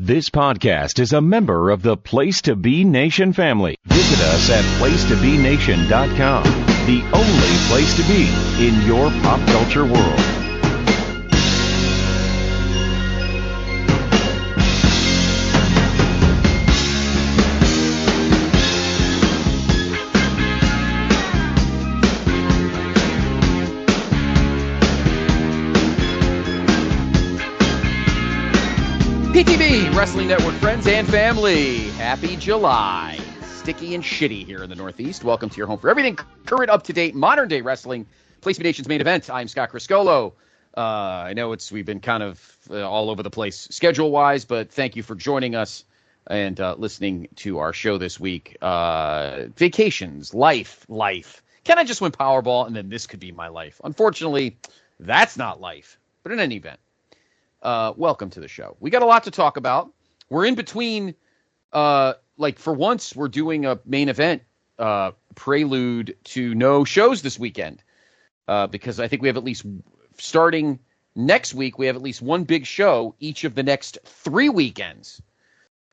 This podcast is a member of the Place to Be Nation family. Visit us at placetobenation.com, the only place to be in your pop culture world. PTB, Wrestling Network friends and family, happy July. Sticky and shitty here in the Northeast. Welcome to your home for everything current, up-to-date, modern-day wrestling. Place to Be Nation's main event. I'm Scott Criscolo. I know we've been kind of all over the place schedule-wise, but thank you for joining us and listening to our show this week. Vacations, life. Can I just win Powerball and then this could be my life? Unfortunately, that's not life. But in any event, welcome to the show. We got a lot to talk about. We're in between, for once, we're doing a main event prelude to no shows this weekend. Because I think we have at least, starting next week, we have at least one big show each of the next 3 weekends.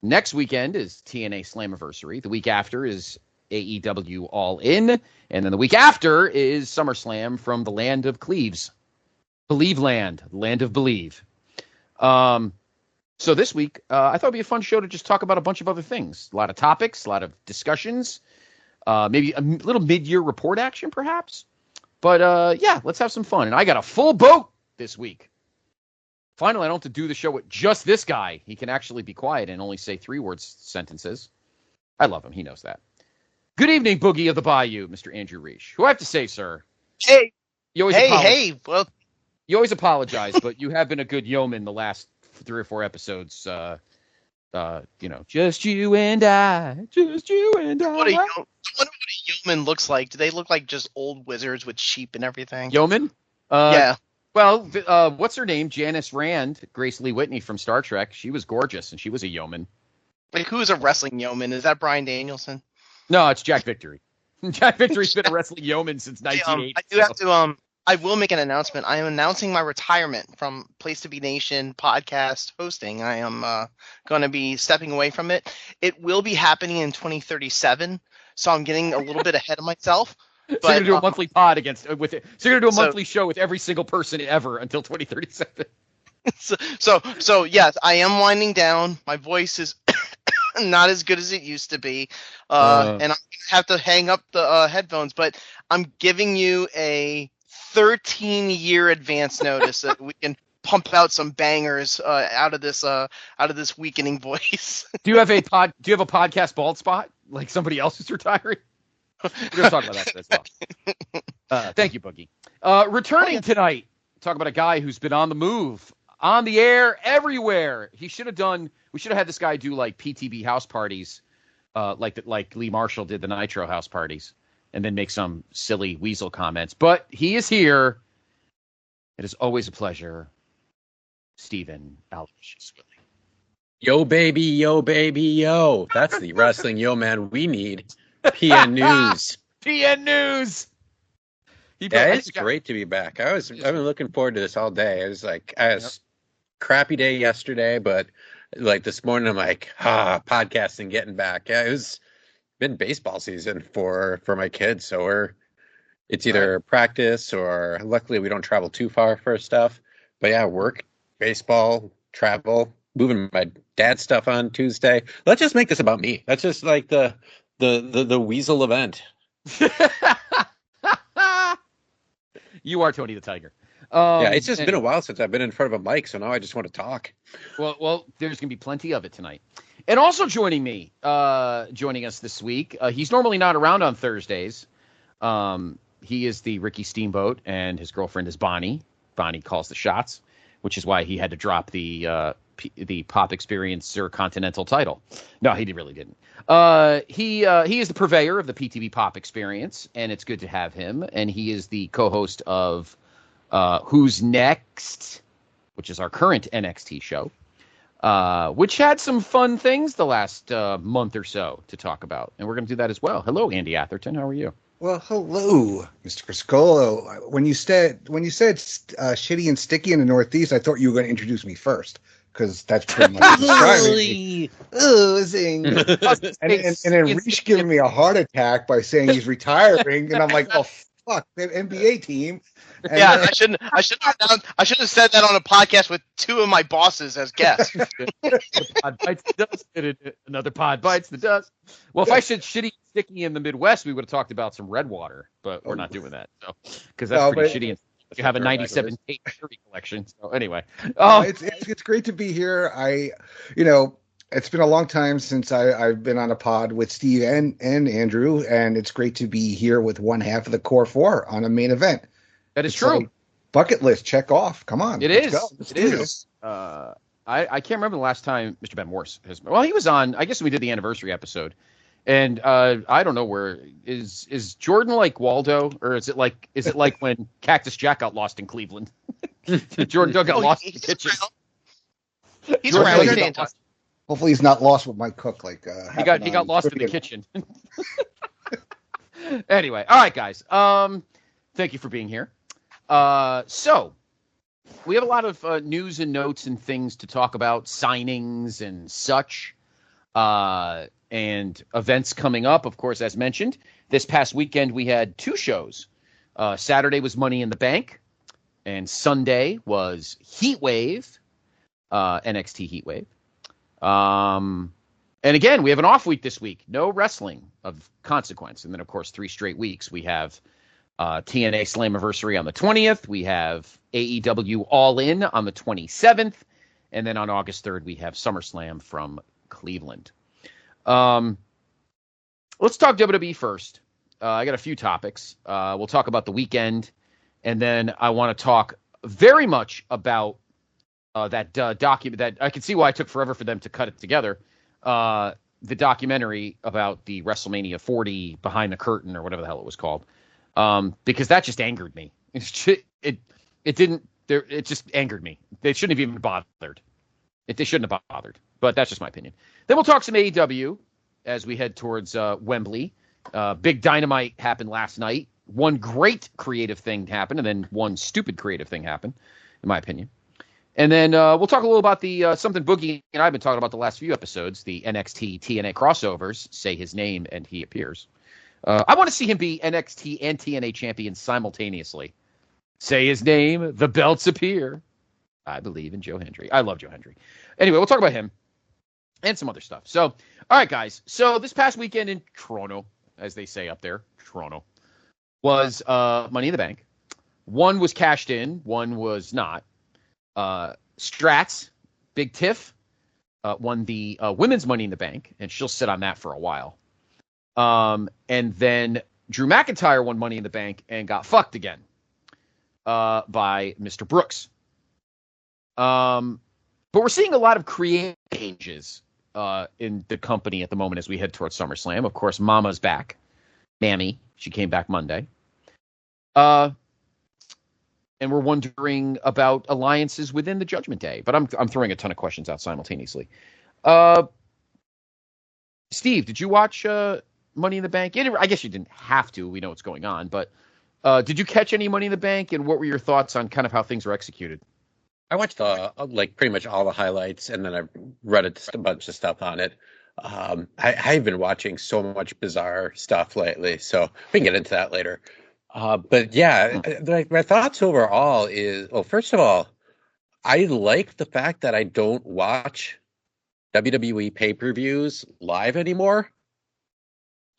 Next weekend is TNA Slammiversary. The week after is AEW All In. And then the week after is SummerSlam from the land of Cleves. Believe land, land of Believe. So this week, I thought it'd be a fun show to just talk about a bunch of other things. A lot of topics, a lot of discussions, maybe a little mid-year report action, perhaps. But, yeah, let's have some fun. And I got a full boat this week. Finally, I don't have to do the show with just this guy. He can actually be quiet and only say 3-word sentences. I love him. He knows that. Good evening, Boogie of the Bayou, Mr. Andrew Riche. Who I have to say, sir? Hey. Well, you always apologize, but you have been a good yeoman the last 3 or 4 episodes. Just you and I. What I wonder what a yeoman looks like. Do they look like just old wizards with sheep and everything? Yeoman? Yeah. Well, what's her name? Janice Rand, Grace Lee Whitney from Star Trek. She was gorgeous, and she was a yeoman. Like, who's a wrestling yeoman? Is that Bryan Danielson? No, it's Jack Victory. Jack Victory's been a wrestling yeoman since 1980. I do have to I will make an announcement. I am announcing my retirement from Place to Be Nation podcast hosting. I am going to be stepping away from it. It will be happening in 2037, so I'm getting a little bit ahead of myself. So you're gonna do a monthly pod with it. So you're gonna do a monthly show with every single person ever until 2037. So yes, I am winding down. My voice is not as good as it used to be, and I'm gonna have to hang up the headphones. But I'm giving you a 13-year advance notice that we can pump out some bangers out of this weakening voice. Do you have a podcast bald spot like somebody else is retiring? We're gonna talk about that as well. Thank you, Boogie. Returning tonight, talk about a guy who's been on the move, on the air, everywhere. We should have had this guy do like PTB house parties, like Lee Marshall did the Nitro house parties, and then make some silly weasel comments. But he is here. It is always a pleasure. Stephen Aloysius Willie. Yo, baby, yo, baby, yo. That's the wrestling yo man we need. PN News. PN News. Yeah, it's great to be back. I've been looking forward to this all day. I had a crappy day yesterday, but like this morning, I'm like, podcasting, getting back. Yeah, it's been baseball season for my kids, so it's either practice or luckily we don't travel too far for stuff. But yeah, work, baseball, travel, moving my dad's stuff on Tuesday. Let's just make this about me. That's just like the weasel event. You are Tony the Tiger. Yeah, it's just been a while since I've been in front of a mic, so now I just want to talk. Well, there's going to be plenty of it tonight. And also joining us this week, he's normally not around on Thursdays. He is the Ricky Steamboat, and his girlfriend is Bonnie. Bonnie calls the shots, which is why he had to drop the Pop Experiencer Continental title. No, he really didn't. He is the purveyor of the PTB Pop Experience, and it's good to have him. And he is the co-host of Who's Next, which is our current NXT show, which had some fun things the last month or so to talk about. And we're going to do that as well. Hello, Andy Atherton. How are you? Well, hello, Mr. Criscolo. When you said shitty and sticky in the Northeast, I thought you were going to introduce me first. because that's pretty much describing me. Ooh, zing. and then Riche giving me a heart attack by saying he's retiring, and I'm like, oh fuck, that NBA team. And yeah, I shouldn't have said that on a podcast with two of my bosses as guests. Pod bites the dust. Another pod bites the dust. Well, if I said shitty sticky in the Midwest, we would have talked about some Redwater, but we're not doing that. So, because that's pretty shitty. You have a 97 tape collection. So anyway, it's great to be here. It's been a long time since I've been on a pod with Steve and Andrew, and it's great to be here with one half of the Core Four on a main event. That is true. Like bucket list, check off. Come on. It is. It is. I can't remember the last time Mr. Ben Morse has. Well, he was on. I guess we did the anniversary episode, and I don't know where is Jordan like Waldo, or is it like when Cactus Jack got lost in Cleveland? Jordan Doug got lost in the kitchen. He's around. Hopefully, he's not lost with Mike Cook. Like he got lost in the kitchen. Anyway, all right, guys. Thank you for being here. So we have a lot of news and notes and things to talk about, signings and such, and events coming up. Of course, as mentioned, this past weekend we had two shows. Saturday was Money in the Bank, and Sunday was Heat Wave, NXT Heat Wave. And again, we have an off week this week. No wrestling of consequence. And then, of course, 3 straight weeks. We have TNA Slammiversary on the 20th. We have AEW All In on the 27th. And then on August 3rd, we have SummerSlam from Cleveland. Let's talk WWE first. I got a few topics. We'll talk about the weekend. And then I want to talk very much about that document that I can see why it took forever for them to cut it together. The documentary about the WrestleMania 40 Behind the Curtain or whatever the hell it was called. Because that just angered me. It just angered me. They shouldn't have even bothered. They shouldn't have bothered. But that's just my opinion. Then we'll talk some AEW as we head towards Wembley. Big Dynamite happened last night. One great creative thing happened, and then one stupid creative thing happened, in my opinion. And then we'll talk a little about the something Boogie and I've been talking about the last few episodes, the NXT TNA crossovers. Say his name and he appears. I want to see him be NXT and TNA champion simultaneously. Say his name, the belts appear. I believe in Joe Hendry. I love Joe Hendry. Anyway, we'll talk about him and some other stuff. So, all right, guys. So this past weekend in Toronto, as they say up there, Toronto, was Money in the Bank. One was cashed in, one was not. Strats, Big Tiff, won the women's Money in the Bank, and she'll sit on that for a while. And then Drew McIntyre won Money in the Bank and got fucked again by Mr. Brooks. But we're seeing a lot of creative changes in the company at the moment as we head towards SummerSlam. Of course, Mama's back. Mammy, she came back Monday. And we're wondering about alliances within the Judgment Day. But I'm throwing a ton of questions out simultaneously. Steve, did you watch Money in the Bank? I guess you didn't have to. We know what's going on. But did you catch any Money in the Bank? And what were your thoughts on kind of how things were executed? I watched pretty much all the highlights, and then I read a bunch of stuff on it. I've been watching so much bizarre stuff lately, so we can get into that later. But yeah, my thoughts overall is, well, first of all, I like the fact that I don't watch WWE pay-per-views live anymore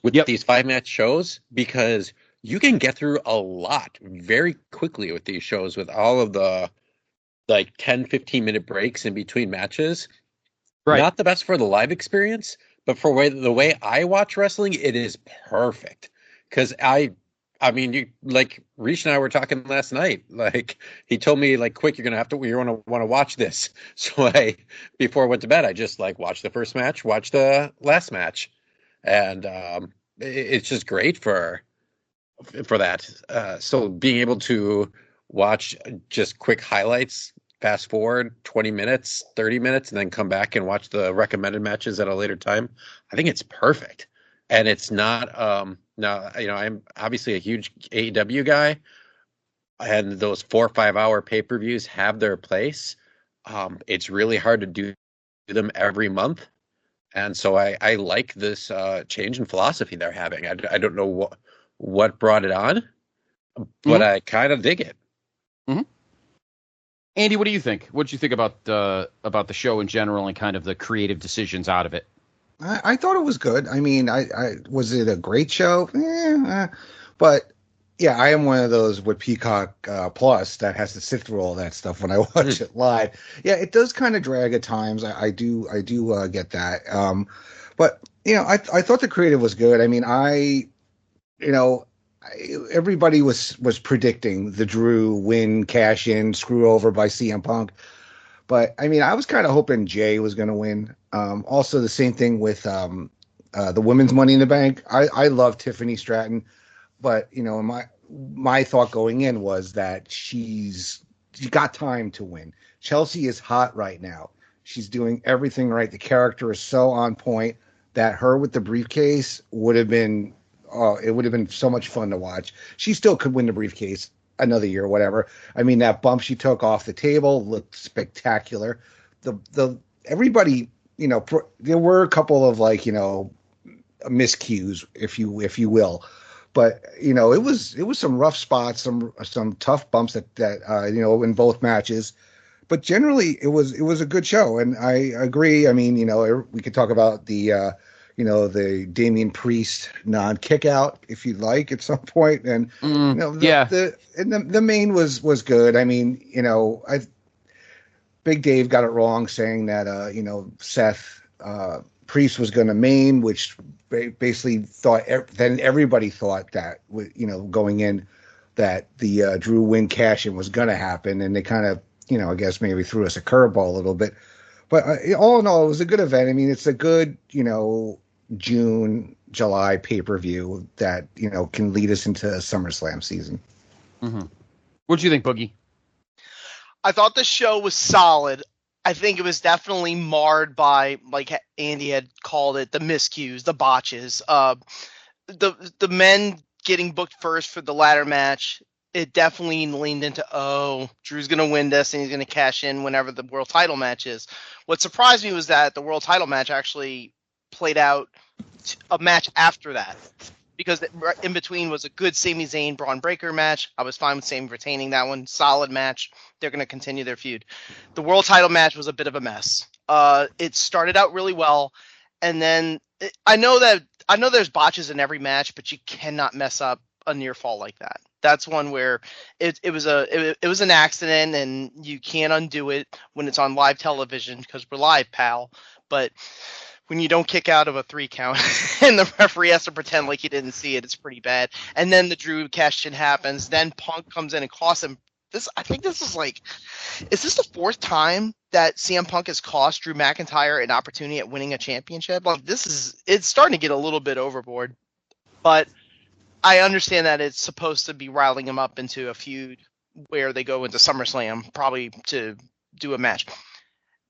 with these 5-match shows, because you can get through a lot very quickly with these shows with all of the 10-15 minute breaks in between matches. Right. Not the best for the live experience, but for the way I watch wrestling, it is perfect. Because I mean, you Riche and I were talking last night. He told me, quick, you're want to watch this. So before I went to bed, I just watched the first match, watched the last match, and it's just great for that. So being able to watch just quick highlights, fast forward 20 minutes, 30 minutes, and then come back and watch the recommended matches at a later time, I think it's perfect. And it's not now, I'm obviously a huge AEW guy, and those 4 or 5 hour pay-per-views have their place. it's really hard to do them every month. And so I like this change in philosophy they're having. I don't know what brought it on, but I kind of dig it. Mm-hmm. Andy, what do you think? What did you think about the show in general and kind of the creative decisions out of it? I thought it was good. I mean, I was it a great show? But yeah, I am one of those with Peacock Plus that has to sift through all that stuff when I watch it live. Yeah, it does kind of drag at times. I do get that. But I thought the creative was good. I mean, everybody was predicting the Drew win, cash in, screw over by CM Punk. But I mean, I was kind of hoping Jay was going to win. Also, the same thing with the women's Money in the Bank. I love Tiffany Stratton, but my thought going in was that she's got time to win. Chelsea is hot right now. She's doing everything right. The character is so on point that her with the briefcase would have been. It would have been so much fun to watch. She still could win the briefcase another year or whatever. I mean, that bump she took off the table looked spectacular. Everybody, there were a couple of miscues, if you will, but it was some rough spots, some tough bumps that in both matches. But generally, it was a good show, and I agree. I mean, we could talk about the Damian Priest non-kick out if you'd like at some point. And, the main was good. I mean, Big Dave got it wrong saying that, Seth Priest was going to main, which basically thought, then everybody thought that, going in that the Drew win cash-in was going to happen. And they kind of, I guess maybe threw us a curveball a little bit. But all in all, it was a good event. I mean, it's a good, June, July pay-per-view that, can lead us into SummerSlam season. Mm-hmm. What do you think, Boogie? I thought the show was solid. I think it was definitely marred by, like Andy had called it, the miscues, the botches. The men getting booked first for the ladder match, it definitely leaned into, Drew's going to win this and he's going to cash in whenever the world title match is. What surprised me was that the world title match actually played out a match after that, because in between was a good Sami Zayn Braun Breaker match. I was fine with Sami retaining that one. Solid match. They're going to continue their feud. The world title match was a bit of a mess. It started out really well, and then I know there's botches in every match, but you cannot mess up a near fall like that. That's one where it was an accident, and you can't undo it when it's on live television because we're live, pal. But when you don't kick out of a 3 count and the referee has to pretend like he didn't see it, it's pretty bad. And then the Drew cash-in happens. Then Punk comes in and costs him. I think this is is this the 4th time that CM Punk has cost Drew McIntyre an opportunity at winning a championship? It's starting to get a little bit overboard. But I understand that it's supposed to be riling him up into a feud where they go into SummerSlam, probably to do a match.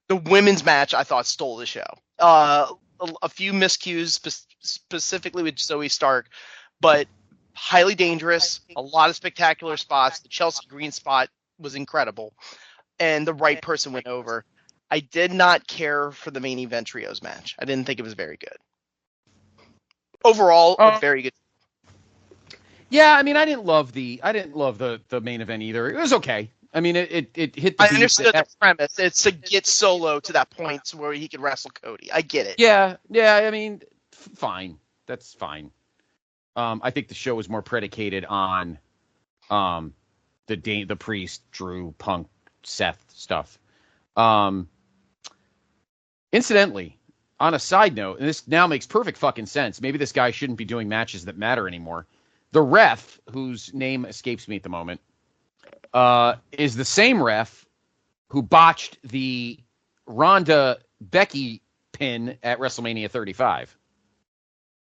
The women's match, I thought, stole the show. A few miscues, specifically with Zoe Stark, but highly dangerous, a lot of spectacular spots. The Chelsea Green spot was incredible, and the right person went over. I did not care for the main event trios match. I didn't think it was very good. Overall, a very good. Yeah, I mean, I didn't love the main event either. It was okay. I mean, it hit the I understood the premise. It's to get Solo to that point where he could wrestle Cody. I get it. Yeah. I mean, fine. That's fine. I think the show was more predicated on the Priest, Drew, Punk, Seth stuff. Incidentally, on a side note, and this now makes perfect fucking sense. Maybe this guy shouldn't be doing matches that matter anymore. The ref, whose name escapes me at the moment, is the same ref who botched the Ronda Becky pin at WrestleMania 35.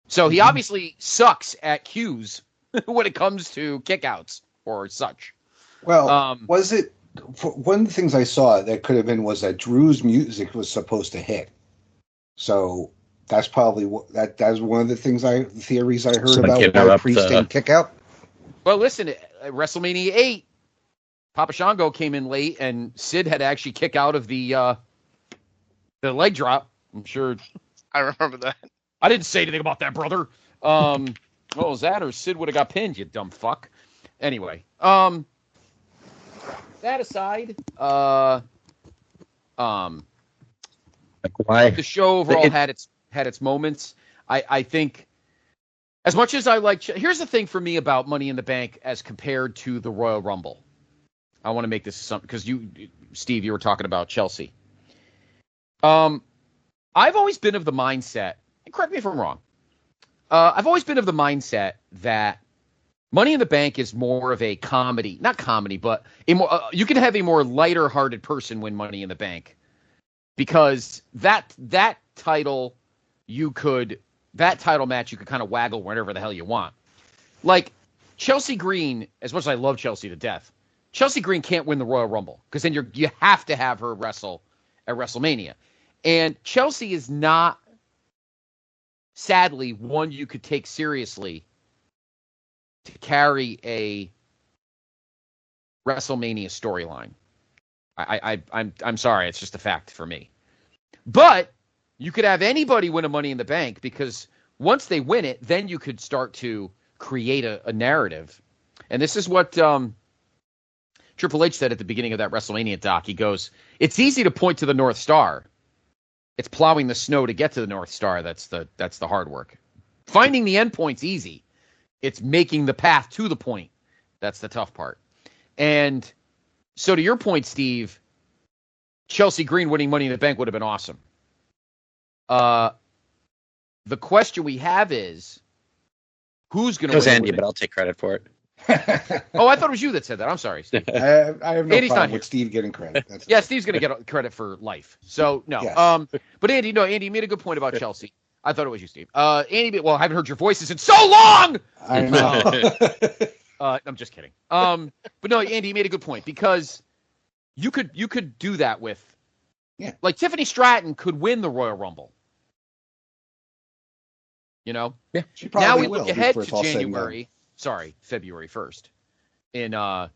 So he obviously sucks at cues when it comes to kickouts or such. Well, was it one of the things I saw that could have been was that Drew's music was supposed to hit. So that's probably that was one of the theories I heard about why Priest didn't kick out. Well, listen, WrestleMania 8, Papa Shango came in late, and Sid had to actually kick out of the leg drop. I'm sure. I remember that. I didn't say anything about that, brother. What was that? Or Sid would have got pinned, you dumb fuck. Anyway, that aside, Why? the show overall had its moments. I think, as much as I like, here's the thing for me about Money in the Bank as compared to the Royal Rumble. I want to make this something because Steve, you were talking about Chelsea. I've always been of the mindset, and correct me if I'm wrong. I've always been of the mindset that Money in the Bank is more of a comedy, not comedy, but you can have a more lighter-hearted person win Money in the Bank, because that title match you could kind of waggle whenever the hell you want. Like Chelsea Green, as much as I love Chelsea to death, Chelsea Green can't win the Royal Rumble because then you have to have her wrestle at WrestleMania. And Chelsea is not, sadly, one you could take seriously to carry a WrestleMania storyline. I'm sorry, it's just a fact for me. But you could have anybody win a Money in the Bank, because once they win it, then you could start to create a narrative. And this is what Triple H said at the beginning of that WrestleMania doc. He goes, "It's easy to point to the North Star. It's plowing the snow to get to the North Star that's the hard work. Finding the end point's easy. It's making the path to the point that's the tough part." And so to your point, Steve, Chelsea Green winning Money in the Bank would have been awesome. The question we have is, who's going to win? It was Andy, but I'll take credit for it. Oh, I thought it was you that said that. I'm sorry, Steve. I have no Andy's problem with Steve getting credit. Yeah, Steve's going to get credit for life. So, no. Yes. But Andy, you made a good point about Chelsea. I thought it was you, Steve. Andy, well, I haven't heard your voices in so long! I know. I'm just kidding. But no, Andy, you made a good point, because you could do that with, like Tiffany Stratton could win the Royal Rumble. You know? Yeah. She probably now we will look ahead to January. Sorry, February 1st, in at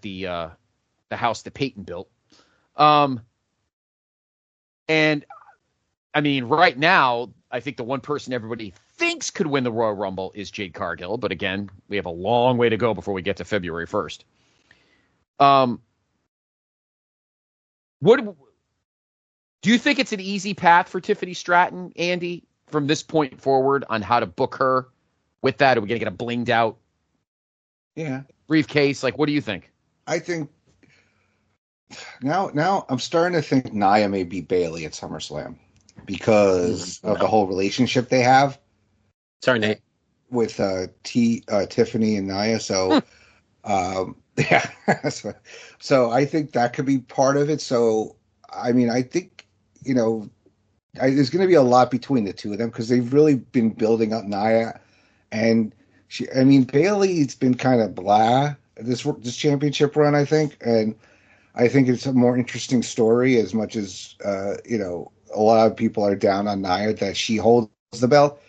the house that Peyton built. And I mean, right now, I think the one person everybody thinks could win the Royal Rumble is Jade Cargill. But again, we have a long way to go before we get to February 1st. What do you think? It's an easy path for Tiffany Stratton, Andy, from this point forward, on how to book her with that? Are we going to get a blinged out briefcase? Like, what do you think? I think now I'm starting to think Nia may beat Bayley at SummerSlam because of the whole relationship they have. Sorry, Nate. With Tiffany and Nia. So, so I think that could be part of it. So, I mean, I think, there's going to be a lot between the two of them, because they've really been building up Nia. And Bayley's been kind of blah this championship run, I think. And I think it's a more interesting story, as much as, a lot of people are down on Nia that she holds the belt.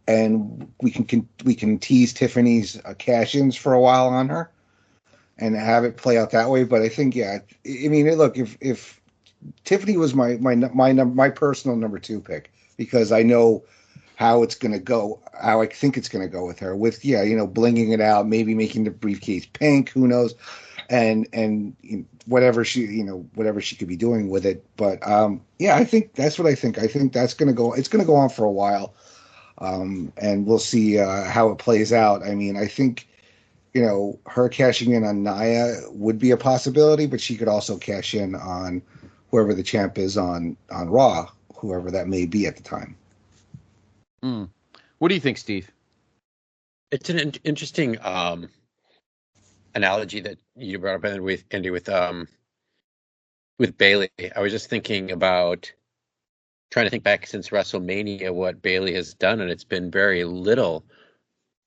And we can tease Tiffany's cash-ins for a while on her and have it play out that way. But I think, look, if Tiffany was my personal number 2 pick, because I know how it's going to go, how I think it's going to go with her, with blinging it out, maybe making the briefcase pink, who knows, and whatever she could be doing with it. But I think that's what I think. I think that's going to go. It's going to go on for a while. And we'll see how it plays out. I mean, I think, her cashing in on Nia would be a possibility, but she could also cash in on whoever the champ is on Raw, whoever that may be at the time. What do you think, Steve? It's an interesting analogy that you brought up, Andy, with Bayley. I was just thinking about trying to think back since WrestleMania what Bayley has done, and it's been very little.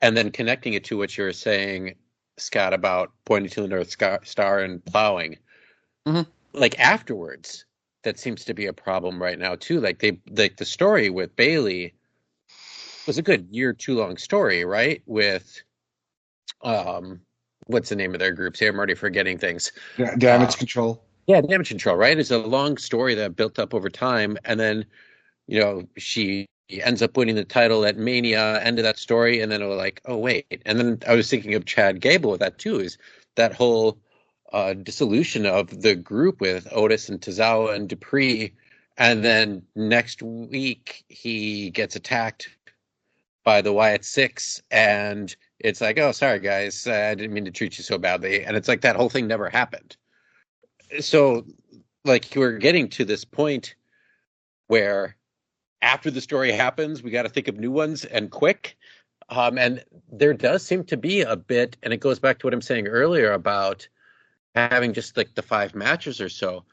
And then connecting it to what you were saying, Scott, about pointing to the North Star and plowing. Mm-hmm. Like afterwards, that seems to be a problem right now too. Like the story with Bayley was a good year too long story, right? With what's the name of their groups here? I'm already forgetting things. Damage Control. Yeah, Damage Control, right? It's a long story that built up over time. And then, she ends up winning the title at Mania, end of that story. And then it was like, oh, wait. And then I was thinking of Chad Gable with that, too, is that whole dissolution of the group with Otis and Tozawa and Dupree. And then next week, he gets attacked by the Wyatt Six. And it's like, oh, sorry, guys. I didn't mean to treat you so badly. And it's like that whole thing never happened. So, like, we're getting to this point where after the story happens, we got to think of new ones and quick. And there does seem to be a bit, and it goes back to what I'm saying earlier about having just like the 5 matches or so.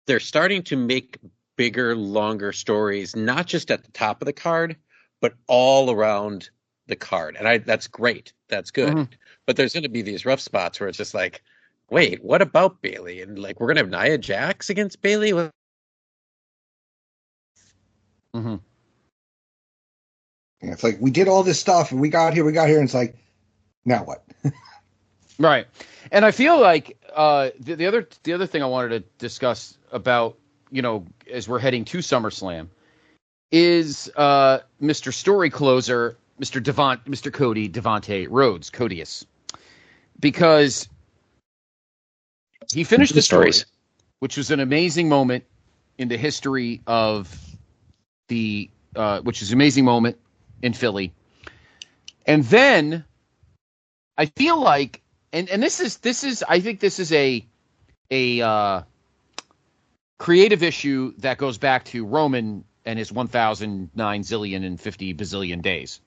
They're starting to make bigger, longer stories, not just at the top of the card, but all around the card. And that's great. That's good. Mm-hmm. But there's going to be these rough spots where it's just like, wait, what about Bayley? And like, we're going to have Nia Jax against Bayley? Mm-hmm. Yeah, it's like, we did all this stuff and we got here, and it's like, now what? Right. And I feel like the other thing I wanted to discuss about, as we're heading to SummerSlam is Mr. Story Closer, Mr. Cody Devontae Rhodes, Codius. Because he finished the story, which was an amazing moment in the history of which is an amazing moment in Philly. And then I feel like, and this is I think this is a creative issue that goes back to Roman and his 1,009 zillion and 50 bazillion days.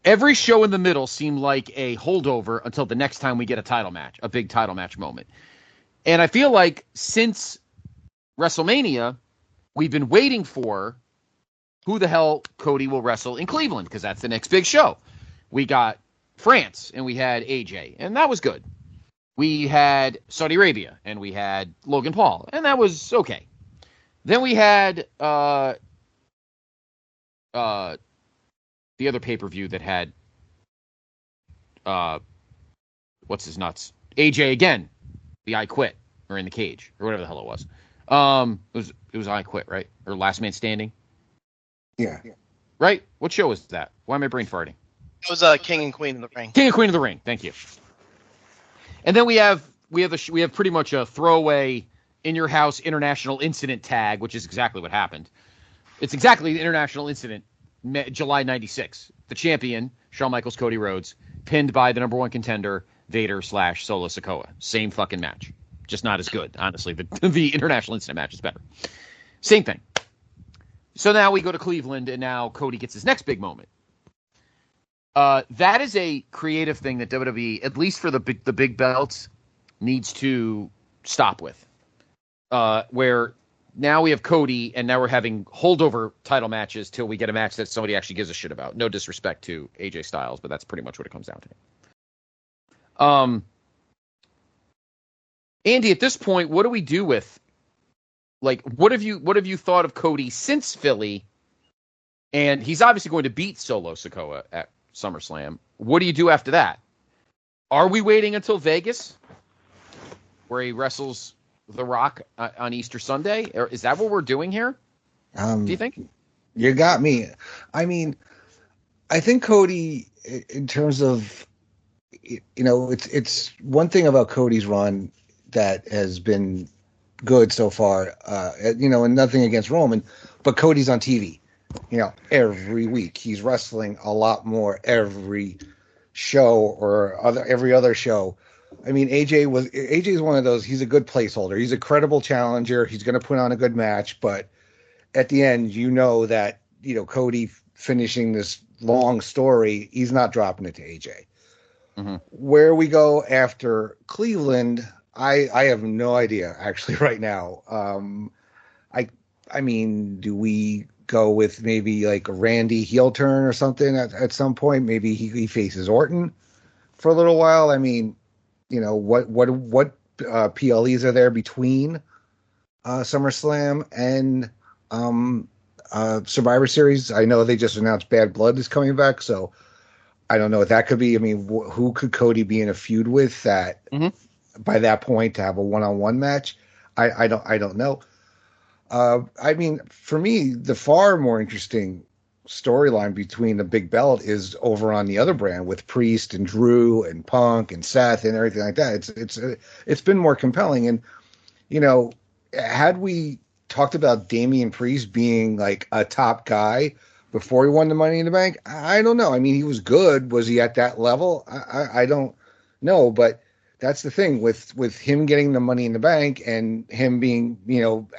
Every show in the middle seemed like a holdover until the next time we get a title match, a big title match moment. And I feel like since WrestleMania, we've been waiting for who the hell Cody will wrestle in Cleveland, because that's the next big show. We got France, and we had AJ, and that was good. We had Saudi Arabia, and we had Logan Paul, and that was okay. Then we had the other pay-per-view that had what's his nuts? AJ again. The I Quit, or In the Cage, or whatever the hell it was. It was I Quit, right? Or Last Man Standing? Yeah. Right? What show was that? Why am I brain farting? It was King and Queen of the Ring. King and Queen of the Ring. Thank you. And then we have pretty much a throwaway in your house international incident tag, which is exactly what happened. It's exactly the international incident, July 96. The champion, Shawn Michaels, Cody Rhodes, pinned by the number 1 contender, Vader / Solo Sikoa. Same fucking match. Just not as good, honestly. The international incident match is better. Same thing. So now we go to Cleveland, and now Cody gets his next big moment. That is a creative thing that WWE, at least for the big belts, needs to stop with. Where now we have Cody, and now we're having holdover title matches till we get a match that somebody actually gives a shit about. No disrespect to AJ Styles, but that's pretty much what it comes down to. Andy, at this point, what do we do with, like, what have you thought of Cody since Philly? And he's obviously going to beat Solo Sikoa at SummerSlam. What do you do after that? Are we waiting until Vegas, where he wrestles The Rock on Easter Sunday? Or is that what we're doing here? Do you think? You got me. I mean, I think Cody, in terms of, it's one thing about Cody's run that has been good so far, and nothing against Roman, but Cody's on TV, every week. He's wrestling a lot more every show or every other show. I mean, AJ is one of those, he's a good placeholder. He's a credible challenger. He's going to put on a good match, but at the end, that, Cody finishing this long story, he's not dropping it to AJ. Mm-hmm. Where we go after Cleveland, I have no idea actually right now. I mean, do we go with maybe like a Randy heel turn or something at some point? Maybe he faces Orton for a little while. I mean, what PLEs are there between SummerSlam and Survivor Series? I know they just announced Bad Blood is coming back, so I don't know. That could be. I mean, who could Cody be in a feud with that by that point to have a one-on-one match? I don't know. I mean, for me, the far more interesting storyline between the big belt is over on the other brand with Priest and Drew and Punk and Seth and everything like that. It's been more compelling. And had we talked about Damian Priest being like a top guy before he won the Money in the Bank, I don't know. I mean, he was good. Was he at that level? I don't know. But that's the thing with him getting the Money in the Bank and him being,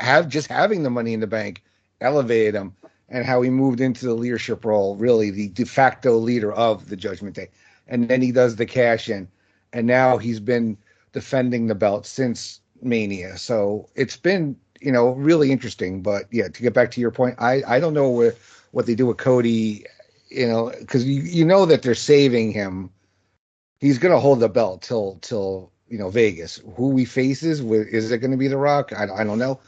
having the Money in the Bank elevated him, and how he moved into the leadership role, really the de facto leader of the Judgment Day. And then he does the cash in, and now he's been defending the belt since Mania. So it's been, really interesting. But yeah, to get back to your point, I don't know what they do with Cody, because you know that they're saving him. He's going to hold the belt till Vegas. Who he faces, is it going to be The Rock? I don't know,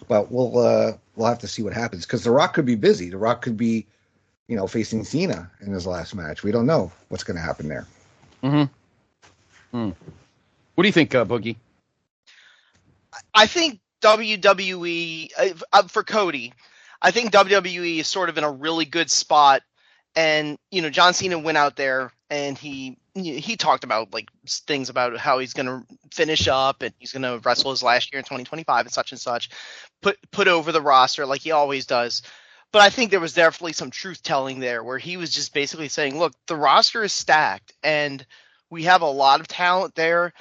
but we'll have to see what happens, because The Rock could be busy. The Rock could be, facing Cena in his last match. We don't know what's going to happen there. Mm-hmm. What do you think, Boogie? I think WWE for Cody, I think WWE is sort of in a really good spot. And, John Cena went out there and he talked about like things about how he's going to finish up and he's going to wrestle his last year in 2025 and such, put over the roster like he always does. But I think there was definitely some truth telling there where he was just basically saying, look, the roster is stacked and we have a lot of talent there.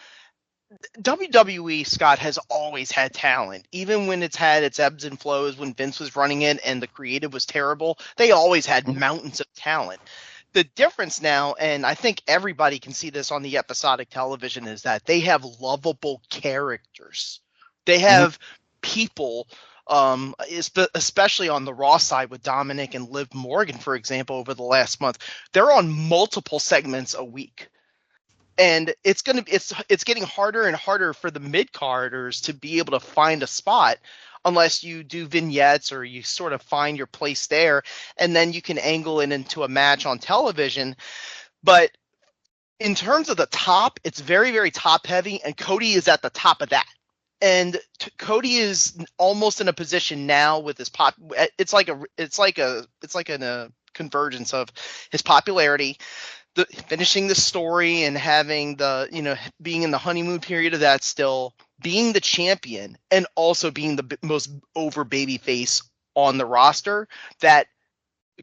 WWE, Scott, has always had talent. Even when it's had its ebbs and flows, when Vince was running it and the creative was terrible, they always had mountains of talent. The difference now, and I think everybody can see this on the episodic television, is that they have lovable characters. They have people, especially on the Raw side with Dominic and Liv Morgan, for example, over the last month. They're on multiple segments a week. And it's getting harder and harder for the mid-carders to be able to find a spot unless you do vignettes or you sort of find your place there, and then you can angle it into a match on television. But in terms of the top, it's very, very top heavy, and Cody is at the top of that. And Cody is almost in a position now with his pop. It's like a convergence of his popularity, finishing the story and having being in the honeymoon period of that, still being the champion and also being the most over baby face on the roster, that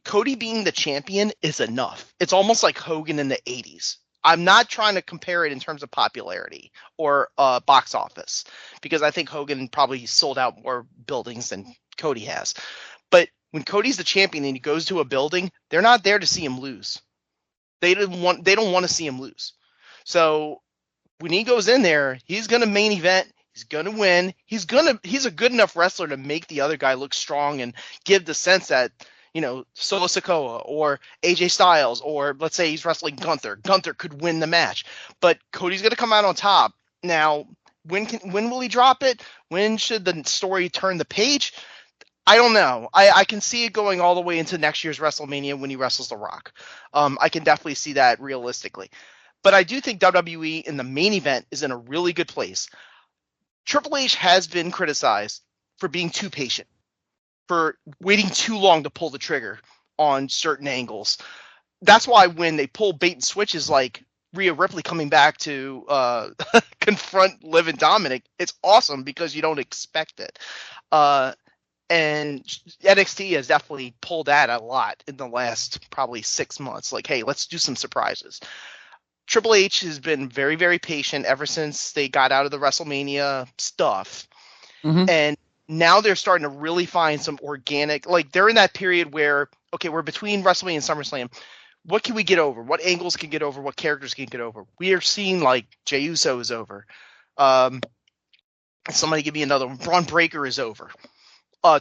Cody being the champion is enough. It's almost like Hogan in the 80s. I'm not trying to compare it in terms of popularity or box office, because I think Hogan probably sold out more buildings than Cody has. But when Cody's the champion and he goes to a building, they're not there to see him lose. They don't want to see him lose. So when he goes in there, he's going to main event. He's going to win. He's a good enough wrestler to make the other guy look strong and give the sense that, Solo Sikoa or AJ Styles, or let's say he's wrestling Gunther. Gunther could win the match, but Cody's going to come out on top. Now, when will he drop it? When should the story turn the page? I don't know. I can see it going all the way into next year's WrestleMania when he wrestles The Rock. I can definitely see that realistically. But I do think WWE in the main event is in a really good place. Triple H has been criticized for being too patient, for waiting too long to pull the trigger on certain angles. That's why when they pull bait and switches like Rhea Ripley coming back to confront Liv and Dominic, it's awesome because you don't expect it. And NXT has definitely pulled that a lot in the last probably 6 months. Like, hey, let's do some surprises. Triple H has been very, very patient ever since they got out of the WrestleMania stuff. And now they're starting to really find some organic, like they're in that period where, okay, we're between WrestleMania and SummerSlam. What can we get over? What angles can get over? What characters can get over? We are seeing like Jey Uso is over. Somebody give me another one. Braun Breaker is over.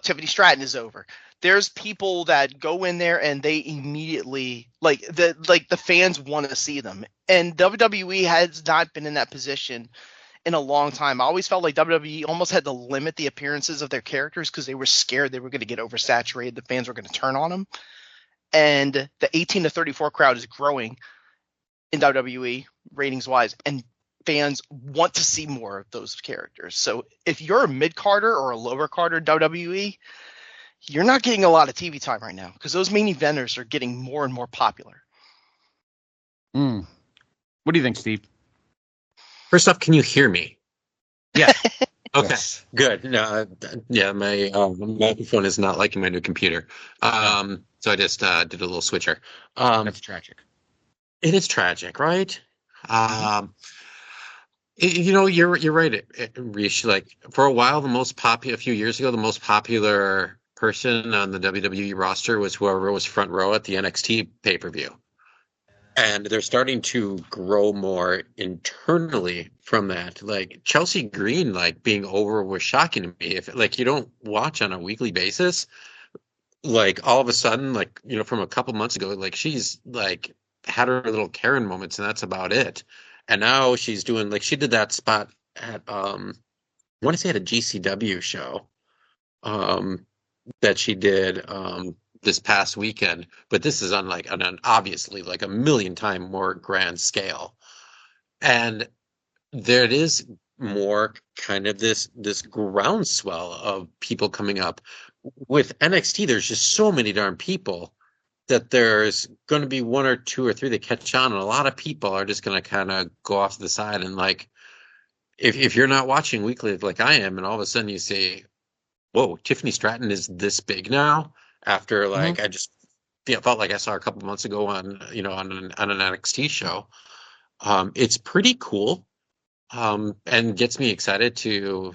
Tiffany Stratton is over. There's people that go in there and they immediately the fans want to see them. And WWE has not been in that position in a long time. I always felt like WWE almost had to limit the appearances of their characters because they were scared they were going to get oversaturated. The fans were going to turn on them. And the 18 to 34 crowd is growing. in WWE ratings wise, and fans want to see more of those characters. So if you're a mid-carder or a lower carder in WWE, you're not getting a lot of TV time right now because those main eventers are getting more and more popular. What do you think, Steve? First off, can you hear me? Yeah. Okay, good. No, yeah, my microphone is not liking my new computer. So I just did a little switcher. That's tragic. It is tragic, right? You're right, Riche. Like for a while, a few years ago, the most popular person on the WWE roster was whoever was front row at the NXT pay-per-view. And they're starting to grow more internally from that. Like Chelsea Green, like being over was shocking to me. If like you don't watch on a weekly basis, like all of a sudden, like from a couple months ago, like she's like had her little Karen moments, and that's about it. And now she's doing like she did that spot at I want to say at a GCW show, that she did this past weekend, but this is on like an obviously like a million time more grand scale, and there it is more kind of this groundswell of people coming up. With NXT, there's just so many darn people that there's going to be one or two or three that catch on, and a lot of people are just going to kind of go off to the side. And like if you're not watching weekly like I am, and all of a sudden you see, whoa, Tiffany Stratton is this big now, after like I just felt like I saw her a couple months ago on an NXT show. It's pretty cool, and gets me excited to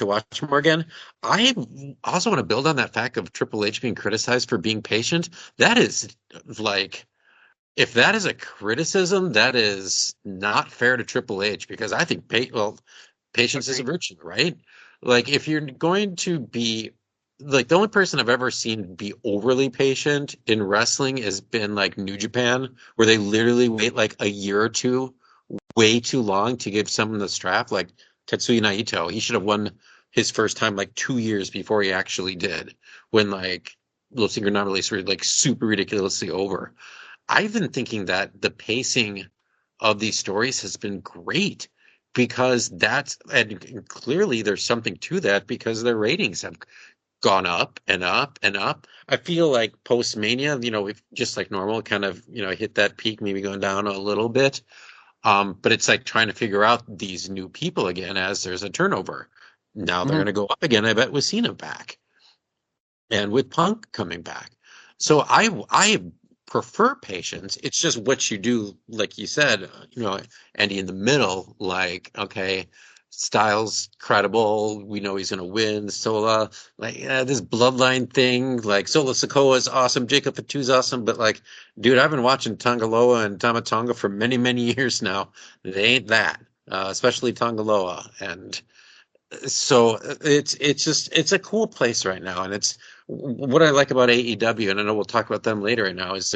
watch more again. I also want to build on that fact of Triple H being criticized for being patient. That is like, if that is a criticism, that is not fair to Triple H, because I think patience is a virtue, right? Like if you're going to be like, the only person I've ever seen be overly patient in wrestling has been like New Japan, where they literally wait like a year or two, way too long to give someone the strap. Like Tetsuya Naito, he should have won his first time like 2 years before he actually did, when like Los Ingobernables were like super ridiculously over. I've been thinking that the pacing of these stories has been great, because and clearly there's something to that, because their ratings have gone up and up and up. I feel like post Mania, we've just like normal kind of, hit that peak, maybe going down a little bit. But it's like trying to figure out these new people again as there's a turnover. Now they're going to go up again, I bet, with Cena back and with Punk coming back. So I prefer patience. It's just what you do, like you said, Andy, in the middle, like, okay, Styles credible, we know he's gonna win. Sola, like, this bloodline thing, like Sola Sikoa is awesome, Jacob Fatu's awesome, but like, dude, I've been watching Tongaloa and Tama Tonga for many, many years now. They ain't that, especially Tongaloa. And so it's a cool place right now. And it's what I like about AEW, and I know we'll talk about them later right now, is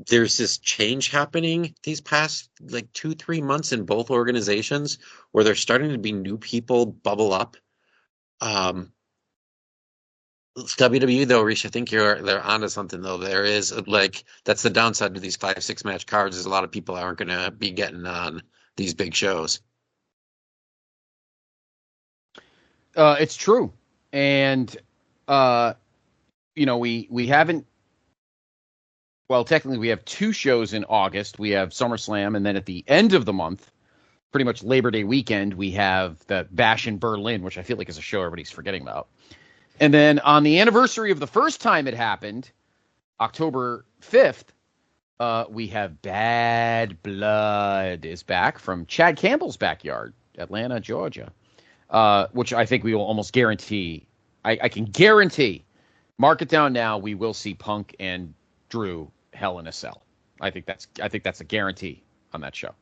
there's this change happening these past like 2-3 months in both organizations, where there's starting to be new people bubble up. WWE though, Riche, I think they're onto something though. There is like, that's the downside to these 5-6 match cards, is a lot of people aren't going to be getting on these big shows. It's true. And we haven't. Well, technically, we have 2 shows in August. We have SummerSlam, and then at the end of the month, pretty much Labor Day weekend, we have the Bash in Berlin, which I feel like is a show everybody's forgetting about. And then on the anniversary of the first time it happened, October 5th, we have Bad Blood is back from Chad Campbell's backyard, Atlanta, Georgia, which I think we will almost guarantee. I can guarantee, mark it down now, we will see Punk and Drew Hell in a Cell. I think that's a guarantee on that show.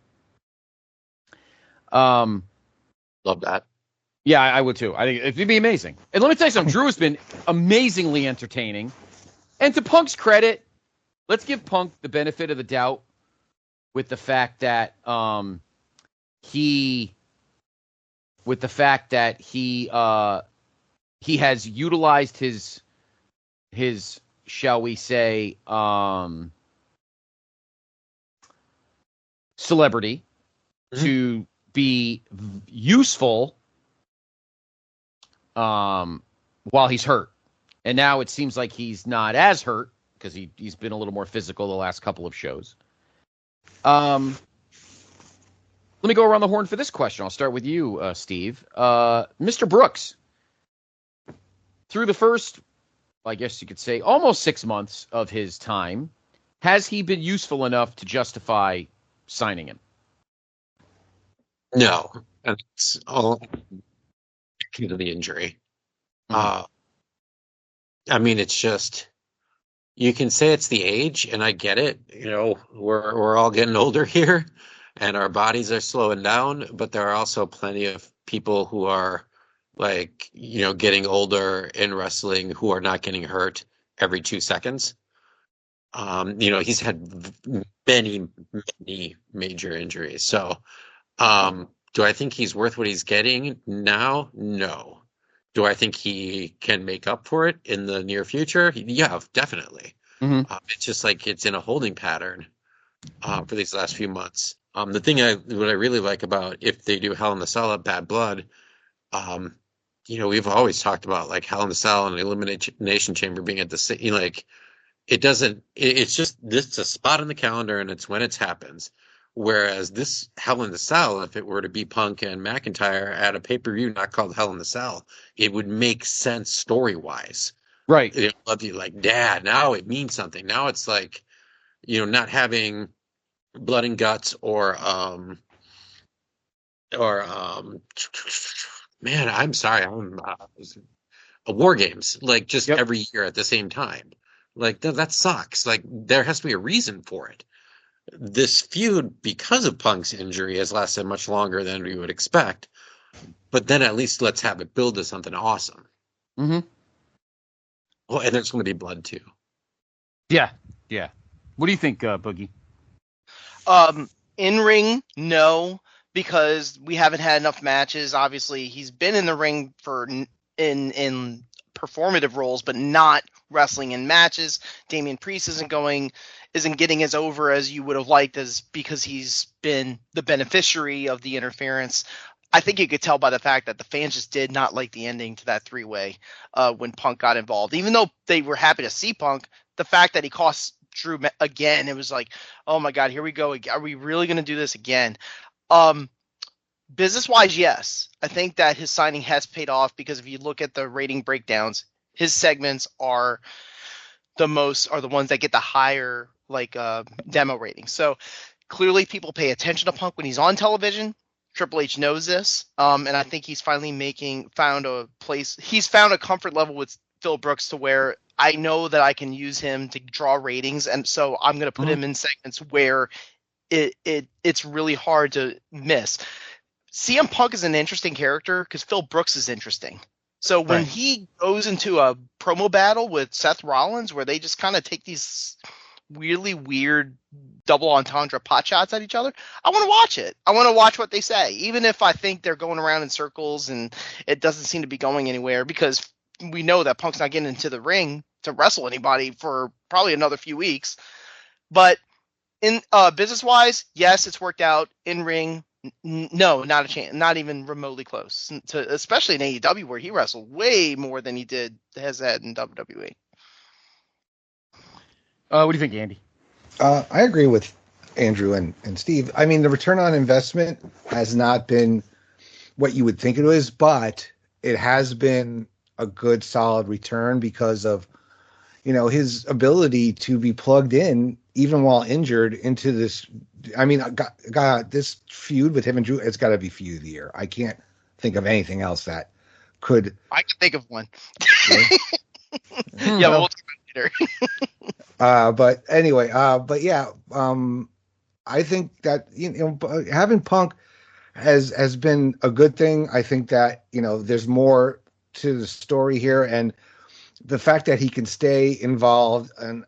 Love that. Yeah, I would too. I think it'd be amazing. And let me tell you something. Drew has been amazingly entertaining. And to Punk's credit, let's give Punk the benefit of the doubt with the fact that he has utilized his shall we say celebrity to be useful while he's hurt. And now it seems like he's not as hurt because he's been a little more physical the last couple of shows. Let me go around the horn for this question. I'll start with you, Steve. Mr. Brooks, through the first, I guess you could say, almost 6 months of his time, has he been useful enough to justify signing him? No. It's all due to the injury. I mean, it's just, you can say it's the age, and I get it. You know, we're all getting older here, and our bodies are slowing down, but there are also plenty of people who are, like, you know, getting older in wrestling who are not getting hurt every 2 seconds. You know, he's had many major injuries. So, do I think he's worth what he's getting now? No. Do I think he can make up for it in the near future? Yeah, definitely. It's just like it's in a holding pattern for these last few months. The thing what I really like about if they do Hell in the Cell at Bad Blood, you know, we've always talked about like Hell in the Cell and the Elimination Chamber being at the city. Like, it doesn't. It's just this a spot on the calendar, and it's when it happens. Whereas this Hell in the Cell, if it were to be Punk and McIntyre at a pay-per-view not called Hell in the Cell, it would make sense story-wise. Right. It'd love you like, Dad, now it means something. Now it's like, you know, not having blood and guts or man, I'm sorry, War Games, like just every year at the same time. Like that sucks. Like there has to be a reason for it. This feud, because of Punk's injury, has lasted much longer than we would expect. But then at least let's have it build to something awesome. Oh, and there's going to be blood too. Yeah. What do you think, Boogie? In ring, no, because we haven't had enough matches. Obviously, he's been in the ring for in performative roles, but not wrestling in matches. Damian Priest isn't getting as over as you would have liked, as because he's been the beneficiary of the interference. I think you could tell by the fact that the fans just did not like the ending to that three-way when Punk got involved. Even though they were happy to see Punk, the fact that he cost Drew again, it was like, oh my God, here we go. Are we really going to do this again? Business-wise, yes. I think that his signing has paid off because if you look at the rating breakdowns, his segments are the ones that get the higher demo rating. So clearly people pay attention to Punk when he's on television. Triple H knows this. And I think he's finally found a comfort level with Phil Brooks to where I know that I can use him to draw ratings. And so I'm going to put him in segments where it's really hard to miss. CM Punk is an interesting character because Phil Brooks is interesting. So when he goes into a promo battle with Seth Rollins where they just kind of take these really weird double entendre pot shots at each other, I want to watch it. I want to watch what they say, even if I think they're going around in circles and it doesn't seem to be going anywhere, because we know that Punk's not getting into the ring to wrestle anybody for probably another few weeks. But in business-wise, yes, it's worked out. In ring, no, not a chance, not even remotely close. Especially in AEW, where he wrestled way more than he has had in WWE. What do you think, Andy? I agree with Andrew and Steve. I mean, the return on investment has not been what you would think it was, but it has been a good, solid return because of, his ability to be plugged in even while injured into this. I mean, God, this feud with him and Drew, it's got to be feud of the year. I can't think of anything else that could. I can think of one. Yeah, we'll talk about it later. But anyway, I think that having Punk has been a good thing. I think that there's more to the story here, and the fact that he can stay involved and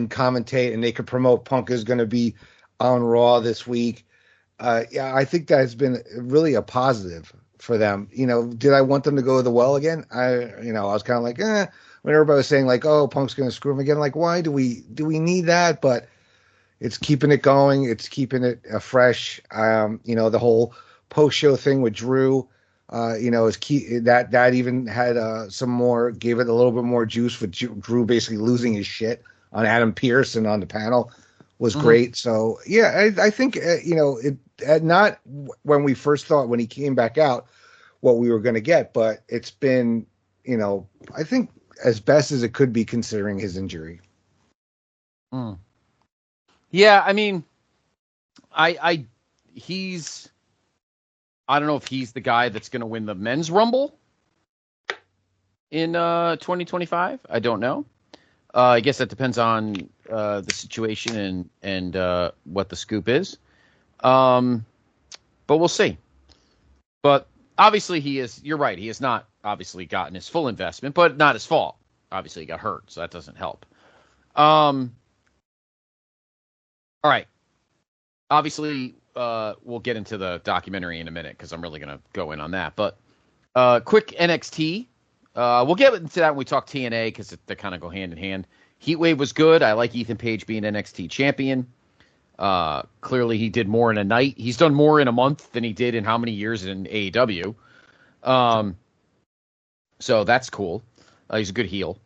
commentate, and they could promote Punk is going to be on Raw this week. I think that has been really a positive for them. Did I want them to go to the well again? I was kind of like, when everybody was saying like, oh, Punk's going to screw him again. Like, why do we need that? But it's keeping it going. It's keeping it fresh. The whole post-show thing with Drew, is key. That even had gave it a little bit more juice with Drew basically losing his shit on Adam Pearce and on the panel was great. So yeah, I think not when we first thought when he came back out what we were going to get, but it's been I think as best as it could be considering his injury. Yeah, I mean, I don't know if he's the guy that's going to win the men's rumble in 2025. I don't know. I guess that depends on the situation and what the scoop is. But we'll see. But obviously you're right. He has not obviously gotten his full investment, but not his fault. Obviously he got hurt, so that doesn't help. All right. Obviously, we'll get into the documentary in a minute because I'm really going to go in on that. But quick NXT. We'll get into that when we talk TNA because they kind of go hand in hand. Heatwave was good. I like Ethan Page being NXT champion. Clearly, he did more in a night. He's done more in a month than he did in how many years in AEW. So that's cool. He's a good heel.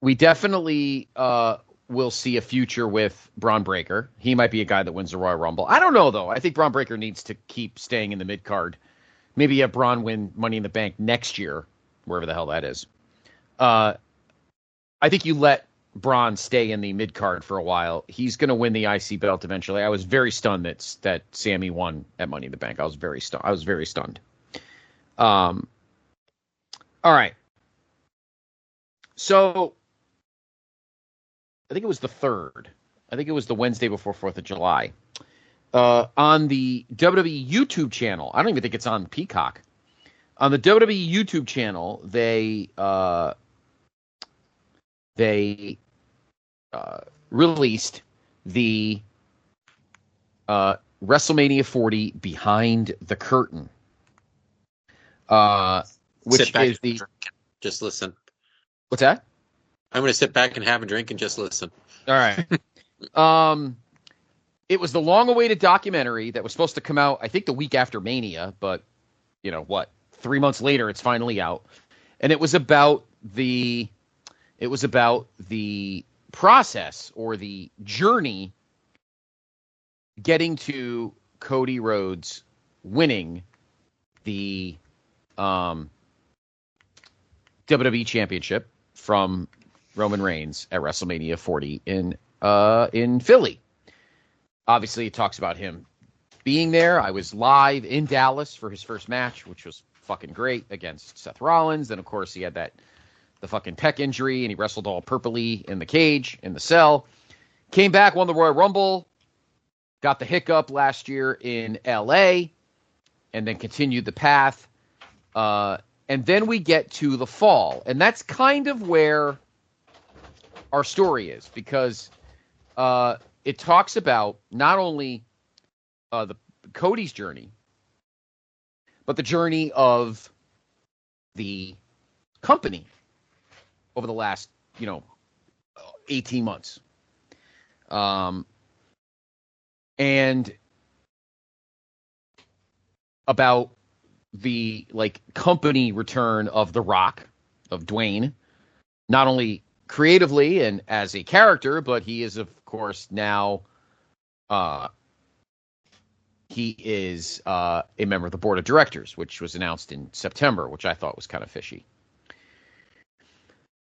We definitely will see a future with Braun Breaker. He might be a guy that wins the Royal Rumble. I don't know, though. I think Braun Breaker needs to keep staying in the mid-card. Maybe have Braun win Money in the Bank next year, wherever the hell that is. I think you let Braun stay in the mid-card for a while. He's going to win the IC belt eventually. I was very stunned that Sammy won at Money in the Bank. I was very stunned. All right. So I think it was the 3rd. I think it was the Wednesday before 4th of July. On the WWE YouTube channel, I don't even think it's on Peacock. On the WWE YouTube channel, they released the WrestleMania 40 Behind the Curtain, which is the... Just listen. What's that? I'm going to sit back and have a drink and just listen. All right. It was the long-awaited documentary that was supposed to come out, I think, the week after Mania, but 3 months later, it's finally out, and it was about the process or the journey getting to Cody Rhodes winning the WWE Championship from Roman Reigns at WrestleMania 40 in Philly. Obviously, it talks about him being there. I was live in Dallas for his first match, which was fucking great against Seth Rollins. Then, of course, he had the fucking pec injury, and he wrestled all purpley in the cage, in the cell. Came back, won the Royal Rumble, got the hiccup last year in L.A., and then continued the path. And then we get to the fall, and that's kind of where our story is, because it talks about not only the Cody's journey, but the journey of the company over the last, 18 months. And about the company return of The Rock, of Dwayne, not only creatively and as a character, but he is, of course, now he is a member of the board of directors, which was announced in September, which I thought was kind of fishy.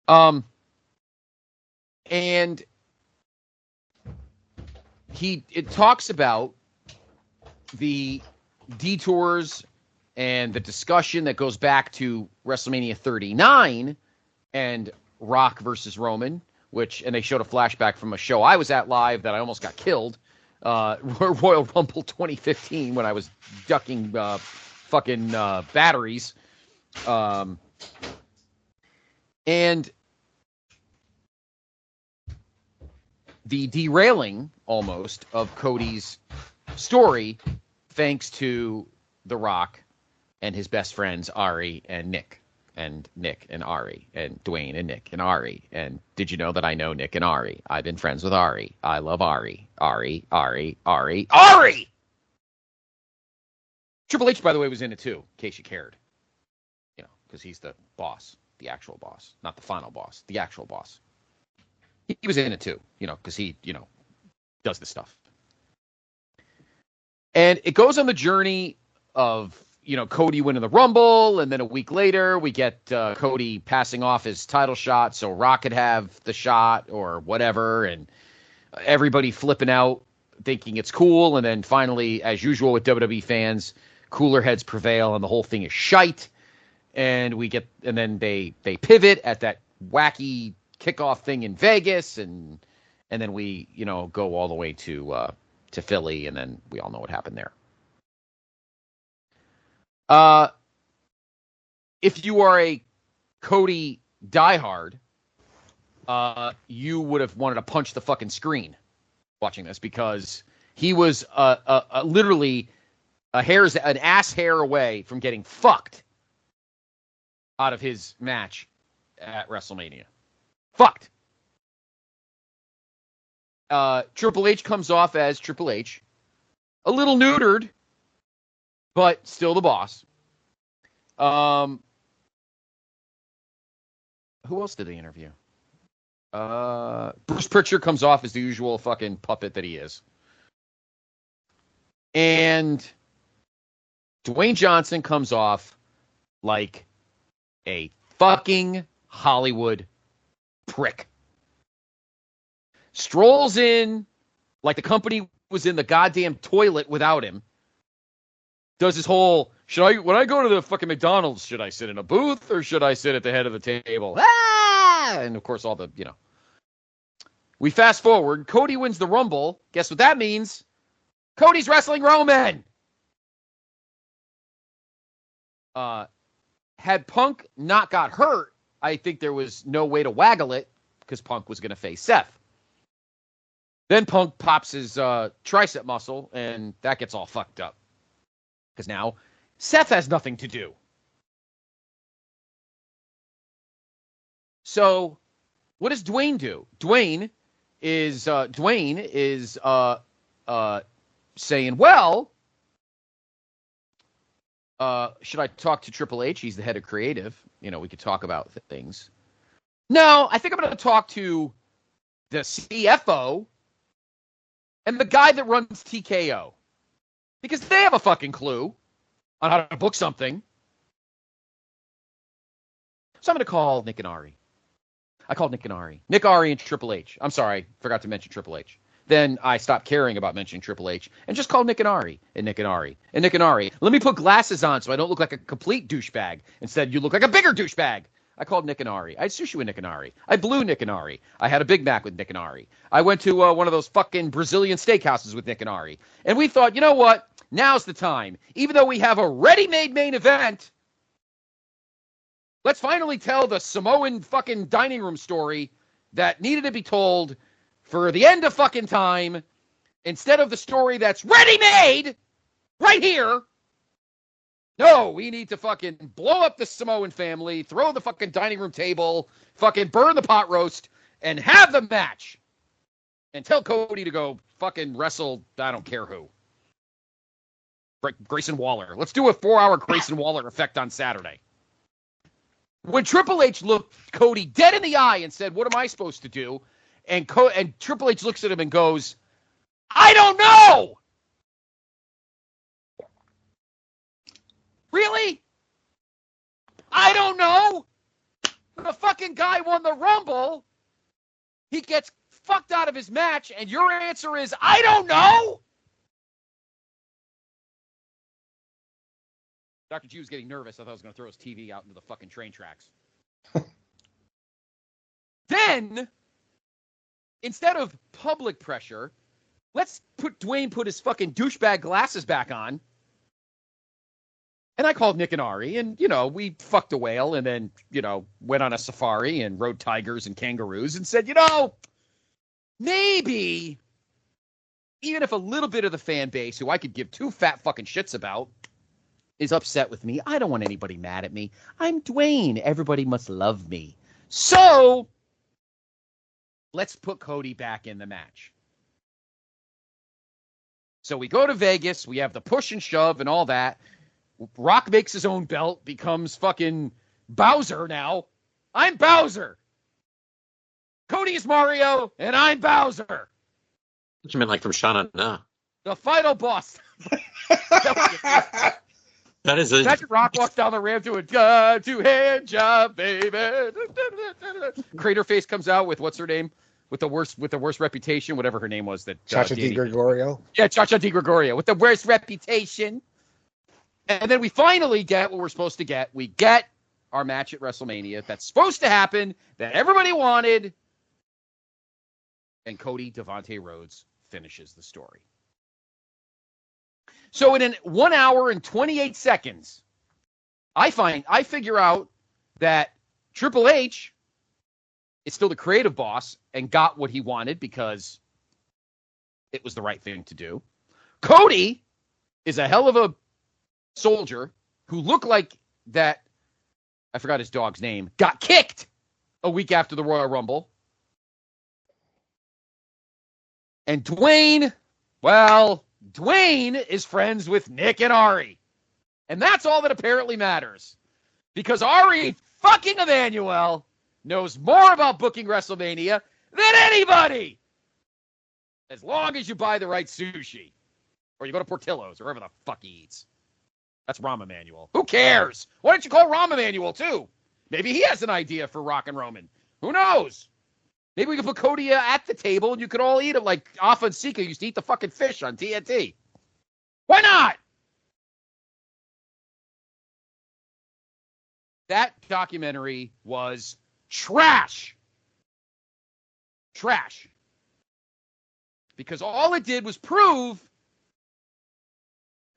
And it talks about the detours and the discussion that goes back to WrestleMania 39 and Rock versus Roman, and they showed a flashback from a show I was at live that I almost got killed, Royal Rumble 2015, when I was ducking fucking batteries. And the derailing, almost, of Cody's story, thanks to The Rock and his best friends, Ari and Nick. and Nick and Ari and Dwayne and Nick and Ari. And did you know that I know Nick and Ari? I've been friends with Ari. I love Ari. Ari. Triple H, by the way, was in it too, in case you cared. Because he's the boss, the actual boss, not the final boss, the actual boss. He was in it too, because he, does this stuff. And it goes on the journey of, Cody winning the Rumble, and then a week later we get Cody passing off his title shot so Rock could have the shot or whatever, and everybody flipping out, thinking it's cool, and then finally, as usual with WWE fans, cooler heads prevail, and the whole thing is shite. And then they pivot at that wacky kickoff thing in Vegas, and then we, go all the way to Philly, and then we all know what happened there. If you are a Cody diehard, you would have wanted to punch the fucking screen watching this, because he was literally an ass hair away from getting fucked out of his match at WrestleMania. Fucked. Triple H comes off as Triple H. A little neutered, but still the boss. Who else did they interview? Bruce Pritchard comes off as the usual fucking puppet that he is. And Dwayne Johnson comes off like a fucking Hollywood prick. Strolls in like the company was in the goddamn toilet without him. Does his whole, when I go to the fucking McDonald's, should I sit in a booth or should I sit at the head of the table? And of course all the, We fast forward. Cody wins the Rumble. Guess what that means? Cody's wrestling Roman. Had Punk not got hurt, I think there was no way to waggle it, because Punk was going to face Seth. Then Punk pops his tricep muscle, and that gets all fucked up. Because now Seth has nothing to do. So what does Dwayne do? Dwayne is saying, well, should I talk to Triple H? He's the head of creative. We could talk about things. No, I think I'm going to talk to the CFO and the guy that runs TKO, because they have a fucking clue on how to book something. So I'm going to call Nick and Ari. I called Nick and Ari. Nick, Ari, and Triple H. I'm sorry, forgot to mention Triple H. Then I stopped caring about mentioning Triple H and just called Nick and Ari and Nick and Ari and Nick and Ari. Let me put glasses on so I don't look like a complete douchebag. Instead, you look like a bigger douchebag. I called Nick and Ari. I had sushi with Nick and Ari. I blew Nick and Ari. I had a Big Mac with Nick and Ari. I went to one of those fucking Brazilian steakhouses with Nick and Ari. And we thought, you know what? Now's the time. Even though we have a ready-made main event, let's finally tell the Samoan fucking dining room story that needed to be told for the end of fucking time, instead of the story that's ready-made right here. No, we need to fucking blow up the Samoan family, throw the fucking dining room table, fucking burn the pot roast, and have the match. And tell Cody to go fucking wrestle, I don't care who. Grayson Waller. Let's do a 4-hour Grayson Waller effect on Saturday. When Triple H looked Cody dead in the eye and said, what am I supposed to do? And Triple H looks at him and goes, I don't know! Really? I don't know? The fucking guy won the Rumble. He gets fucked out of his match, and your answer is, I don't know? Dr. G was getting nervous. I thought I was going to throw his TV out into the fucking train tracks. Then, instead of public pressure, let's Dwayne put his fucking douchebag glasses back on. And I called Nick and Ari, and, we fucked a whale and then, went on a safari and rode tigers and kangaroos and said, maybe, even if a little bit of the fan base, who I could give two fat fucking shits about, is upset with me. I don't want anybody mad at me. I'm Dwayne. Everybody must love me. So let's put Cody back in the match. So we go to Vegas. We have the push and shove and all that. Rock makes his own belt, becomes fucking Bowser now. I'm Bowser. Cody is Mario, and I'm Bowser. What you meant like from Shauna? No. The final boss. That is a... Imagine Rock walks down the ramp to a two-hand job, baby. Crater Face comes out with what's her name? With the worst reputation, whatever her name was. That Cha-Cha Di Gregorio. Yeah, Cha-Cha Di Gregorio with the worst reputation. And then we finally get what we're supposed to get. We get our match at WrestleMania that's supposed to happen, that everybody wanted. And Cody Devontae Rhodes finishes the story. So in 1 hour and 28 seconds, I figure out that Triple H is still the creative boss and got what he wanted because it was the right thing to do. Cody is a hell of a soldier who looked like that, I forgot his dog's name, got kicked a week after the Royal Rumble. And Dwayne is friends with Nick and Ari. And that's all that apparently matters. Because Ari fucking Emanuel knows more about booking WrestleMania than anybody. As long as you buy the right sushi. Or you go to Portillo's, or wherever the fuck he eats. That's Rahm Emanuel. Who cares? Why don't you call Rahm Emanuel, too? Maybe he has an idea for Rock and Roman. Who knows? Maybe we could put Cody at the table and you could all eat it like Afa and Sika used to eat the fucking fish on TNT. Why not? That documentary was trash. Trash. Because all it did was prove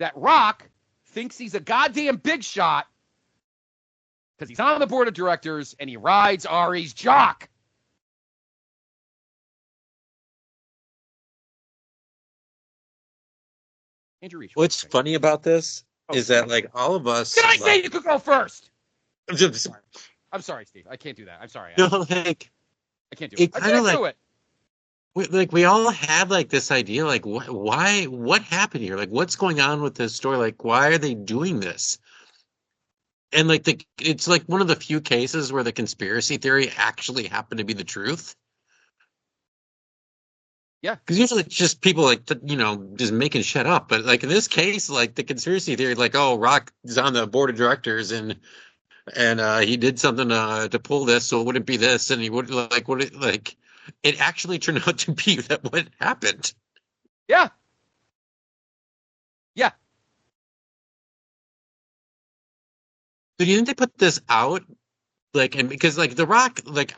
that Rock thinks he's a goddamn big shot because he's on the board of directors and he rides Ari's jock. Andrew Riche. What's funny about this is that, like, all of us... Did I say you could go first? Just, I'm sorry, Steve. I can't do that. I'm sorry. No, like... I can't do it. I can't do it. We all had, like, this idea, like, what happened here? Like, what's going on with this story? Like, why are they doing this? And, like, it's, like, one of the few cases where the conspiracy theory actually happened to be the truth. Yeah. Because usually it's just people, like, just making shit up. But, like, in this case, like, the conspiracy theory, like, oh, Rock is on the board of directors and he did something to pull this, so it wouldn't be this. And he would, it actually turned out to be that what happened. Yeah. Yeah. So do you think they put this out? Like, and because, like, The Rock, like,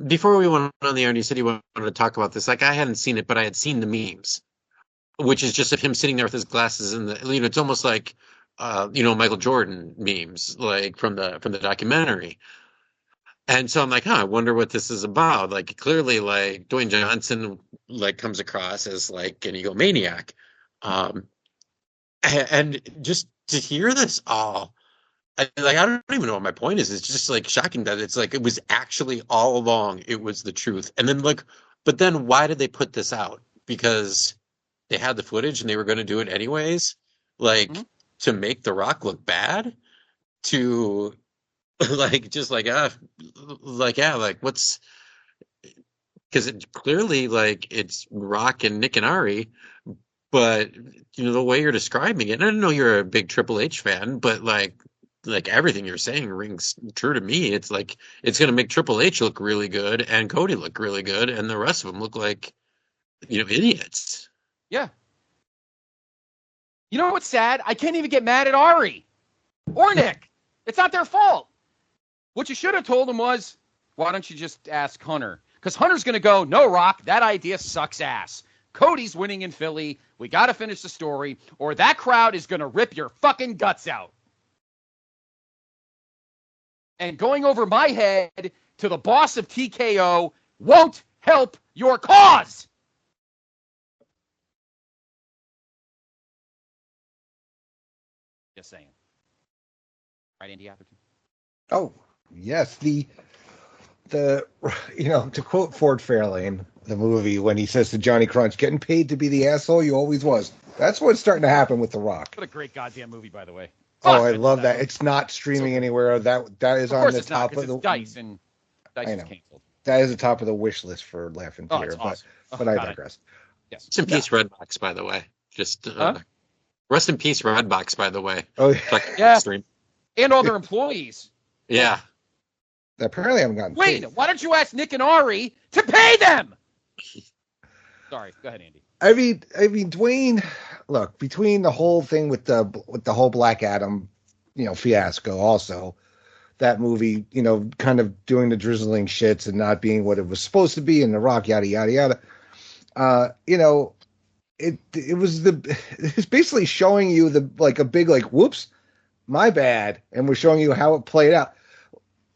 before we went on the air and you said you wanted to talk about this, like, I hadn't seen it, but I had seen the memes, which is just of him sitting there with his glasses and it's almost like, Michael Jordan memes, like from the documentary. And so I'm like, I wonder what this is about. Like, clearly, like, Dwayne Johnson, like, comes across as, like, an egomaniac. And just to hear this all, I don't even know what my point is. It's just, like, shocking that it's like it was actually all along it was the truth. And then, like, but then why did they put this out? Because they had the footage and they were going to do it anyways, like, to make The Rock look bad, to like, just like what's, because it clearly, like, it's Rock and Nick and Ari, but the way you're describing it, and I know you're a big Triple H fan, but like everything you're saying rings true to me. It's like it's going to make Triple H look really good and Cody look really good, and the rest of them look like idiots. Yeah. You know what's sad? I can't even get mad at Ari or Nick. It's not their fault. What you should have told him was, why don't you just ask Hunter? Because Hunter's going to go, no, Rock, that idea sucks ass. Cody's winning in Philly. We got to finish the story, or that crowd is going to rip your fucking guts out. And going over my head to the boss of TKO won't help your cause. Just saying. Right, Andy Atherton? Oh, yes. The to quote Ford Fairlane, the movie, when he says to Johnny Crunch, getting paid to be the asshole you always was. That's what's starting to happen with The Rock. What a great goddamn movie, by the way. Oh, I love that. It's not streaming anywhere. That is on the top of the Dice, and Dice is canceled. That is the top of the wish list for Laugh and Tear. Awesome. But I digress. Yes. Rest in peace, Redbox, by the way. Just rest in peace, Redbox, by the way. Oh, yeah. Stream. And all their employees. Yeah. Apparently, I haven't gotten Wayne, paid. why don't you ask Nick and Ari to pay them? Sorry, go ahead, Andy. I mean, Dwayne. Look, between the whole thing with the whole Black Adam, fiasco, also that movie, kind of doing the drizzling shits and not being what it was supposed to be, and The Rock, yada yada yada. It's basically showing you a big whoops, my bad, and we're showing you how it played out.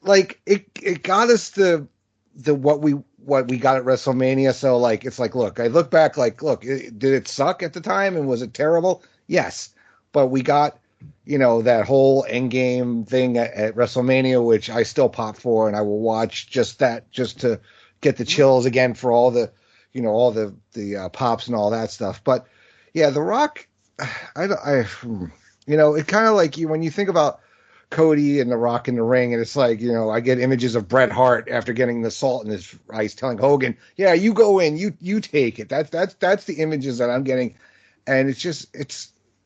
It got us the what we got at WrestleMania. So it's look, I look back, did it suck at the time and was it terrible? Yes, but we got that whole Endgame thing at WrestleMania, which I still pop for, and I will watch just to get the chills again for all the all the pops and all that stuff. But yeah, The Rock, it kind of when you think about Cody and The Rock in the ring, and it's I get images of Bret Hart after getting the salt in his eyes telling Hogan, yeah, you go in, you take it. That's the images that I'm getting. And this is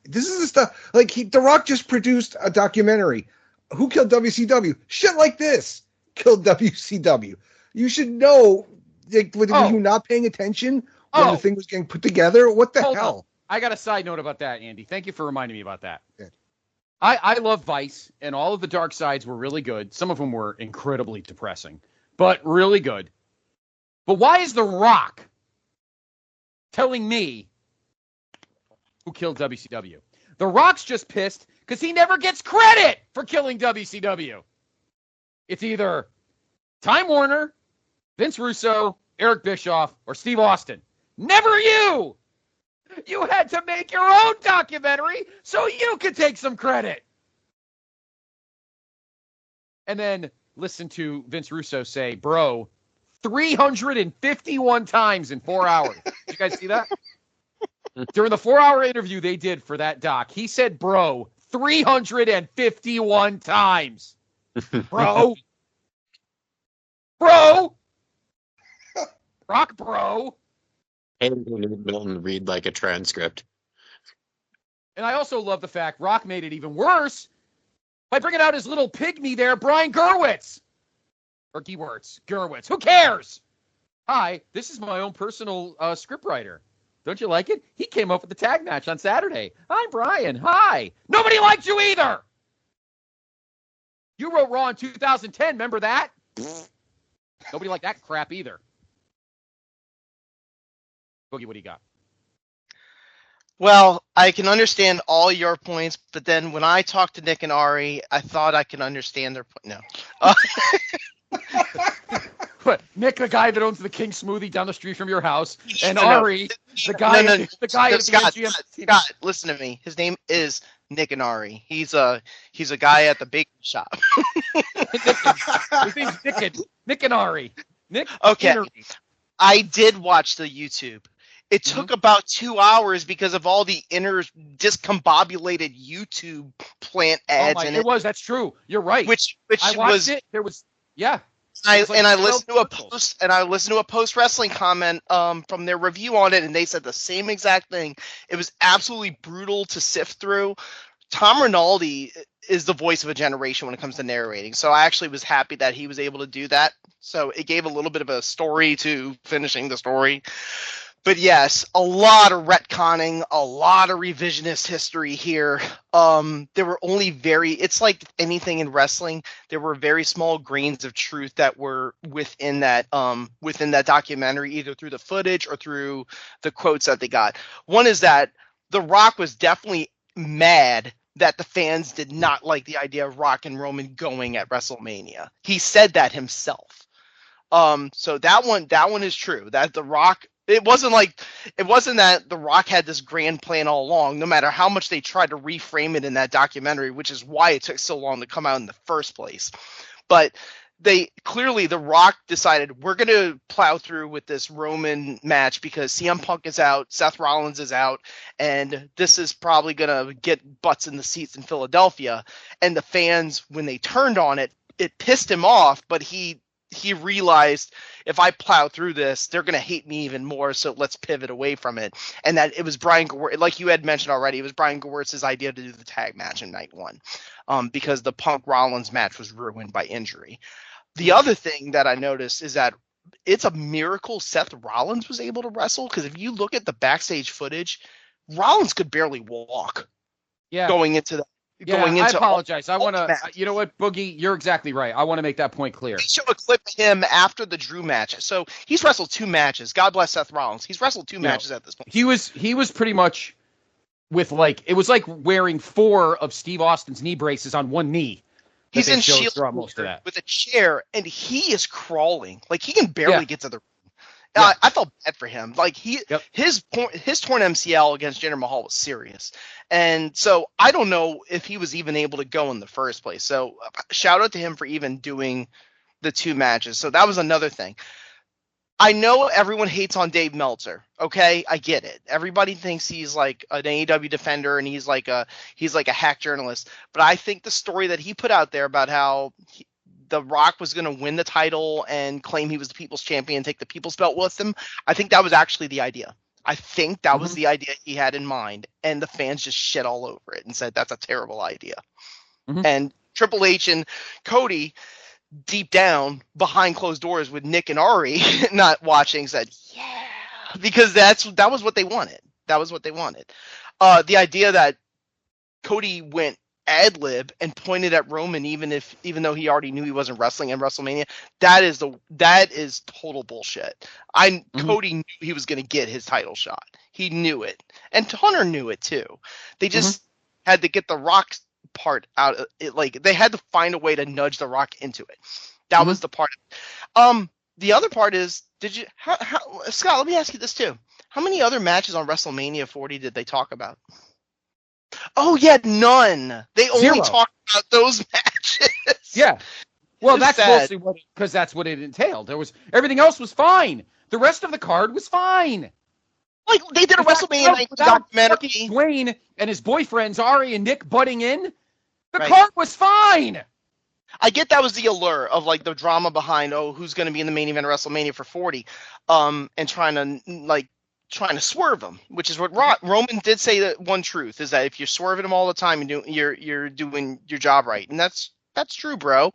the stuff, The Rock just produced a documentary. Who killed WCW? Shit like this killed WCW. You should know. Were you not paying attention when the thing was getting put together? What the hell? On. I got a side note about that, Andy. Thank you for reminding me about that. Yeah. I love Vice, and all of the dark sides were really good. Some of them were incredibly depressing, but really good. But why is The Rock telling me who killed WCW? The Rock's just pissed because he never gets credit for killing WCW. It's either Time Warner, Vince Russo, Eric Bischoff, or Steve Austin. Never you! You had to make your own documentary so you could take some credit. And then listen to Vince Russo say, bro, 351 times in 4 hours. Did you guys see that? During the 4-hour interview they did for that doc, he said, bro, 351 times. Bro. Bro. Rock, bro. And Milton read a transcript. And I also love the fact Rock made it even worse by bringing out his little pygmy there, Brian Gerwitz. Or Gerwitz. Who cares? Hi, this is my own personal scriptwriter. Don't you like it? He came up with the tag match on Saturday. I'm Brian. Hi. Nobody liked you either. You wrote Raw in 2010. Remember that? Nobody liked that crap either. Boogie, what do you got? Well, I can understand all your points, but then when I talked to Nick and Ari, I thought I could understand their point. No. What, Nick, the guy that owns the King Smoothie down the street from your house, and Ari, the guy at the MGM. Scott, listen to me. His name is Nick and Ari. He's a guy at the bakery shop. His name's Nick and Ari. Nick. Okay. I did watch the YouTube. It took about 2 hours because of all the inner discombobulated YouTube plant ads. That's true. You're right. Which I watched it. There was, yeah. I listened to a post wrestling comment from their review on it, and they said the same exact thing. It was absolutely brutal to sift through. Tom Rinaldi is the voice of a generation when it comes to narrating, so I actually was happy that he was able to do that. So it gave a little bit of a story to finishing the story. But yes, a lot of retconning, a lot of revisionist history here. There were only it's like anything in wrestling. There were very small grains of truth that were within that documentary, either through the footage or through the quotes that they got. One is that The Rock was definitely mad that the fans did not like the idea of Rock and Roman going at WrestleMania. He said that himself. So that one is true. That The Rock It wasn't that The Rock had this grand plan all along, no matter how much they tried to reframe it in that documentary, which is why it took so long to come out in the first place. But The Rock decided, we're going to plow through with this Roman match because CM Punk is out, Seth Rollins is out, and this is probably going to get butts in the seats in Philadelphia. And the fans, when they turned on it, it pissed him off, but he realized, if I plow through this, they're going to hate me even more, so let's pivot away from it. And that it was Brian Gewirtz, like you had mentioned already, it was Brian Gewirtz's idea to do the tag match in night one, because the Punk-Rollins match was ruined by injury. The other thing that I noticed is that it's a miracle Seth Rollins was able to wrestle, because if you look at the backstage footage, Rollins could barely walk going into the I apologize. I want to, you know what, Boogie, you're exactly right. I want to make that point clear. They show a clip of him after the Drew match. So he's wrestled 2 matches. God bless Seth Rollins. He's wrestled 2 matches at this point. He was pretty much with it was like wearing 4 of Steve Austin's knee braces on one knee. He's in Shield with a chair, and he is crawling. Like, he can barely get to the ring. I felt bad for him. Like, his torn MCL against Jinder Mahal was serious. And so I don't know if he was even able to go in the first place. So shout out to him for even doing the 2 matches. So that was another thing. I know everyone hates on Dave Meltzer. Okay, I get it. Everybody thinks he's like an AEW defender and he's like a hack journalist. But I think the story that he put out there about how The Rock was going to win the title and claim he was the People's Champion and take the People's Belt with him, I think that was actually the idea. I think that was the idea he had in mind, and the fans just shit all over it and said that's a terrible idea. And Triple H and Cody, deep down behind closed doors with Nick and Ari not watching, said, yeah, because that was what they wanted. That was what they wanted. The idea that Cody went ad lib and pointed at Roman even though he already knew he wasn't wrestling in WrestleMania, that is total bullshit. Cody knew he was going to get his title shot. He knew it, and Hunter knew it too. They just had to get the Rock part out. Like, they had to find a way to nudge the Rock into it. That was the part. The other part is, Scott, let me ask you this too. How many other matches on WrestleMania 40 did they talk about? Oh yeah, none. They only talked about those matches. Yeah. Well, that's mostly because that's what it entailed. Everything else was fine. The rest of the card was fine. Like, they did a WrestleMania 19 documentary. Dwayne and his boyfriends Ari and Nick butting in. The card was fine. I get that was the allure of, like, the drama behind, who's going to be in the main event of WrestleMania for 40, and trying to swerve him, which is what Roman did say. That one truth is that if you're swerving him all the time, you're doing your job right, and that's true, bro.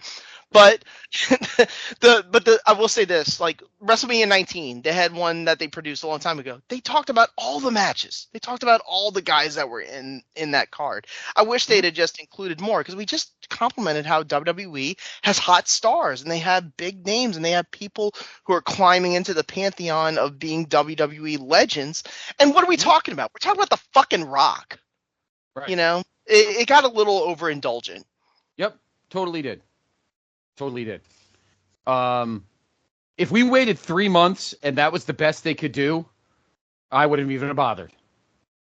But I will say this, like WrestleMania 19, they had one that they produced a long time ago. They talked about all the matches. They talked about all the guys that were in that card. I wish they'd have just included more, because we just complimented how WWE has hot stars, and they have big names, and they have people who are climbing into the pantheon of being WWE legends. And what are we talking about? We're talking about the fucking Rock. Right. You know, it got a little overindulgent. Yep, totally did. If we waited 3 months and that was the best they could do, I wouldn't even have bothered.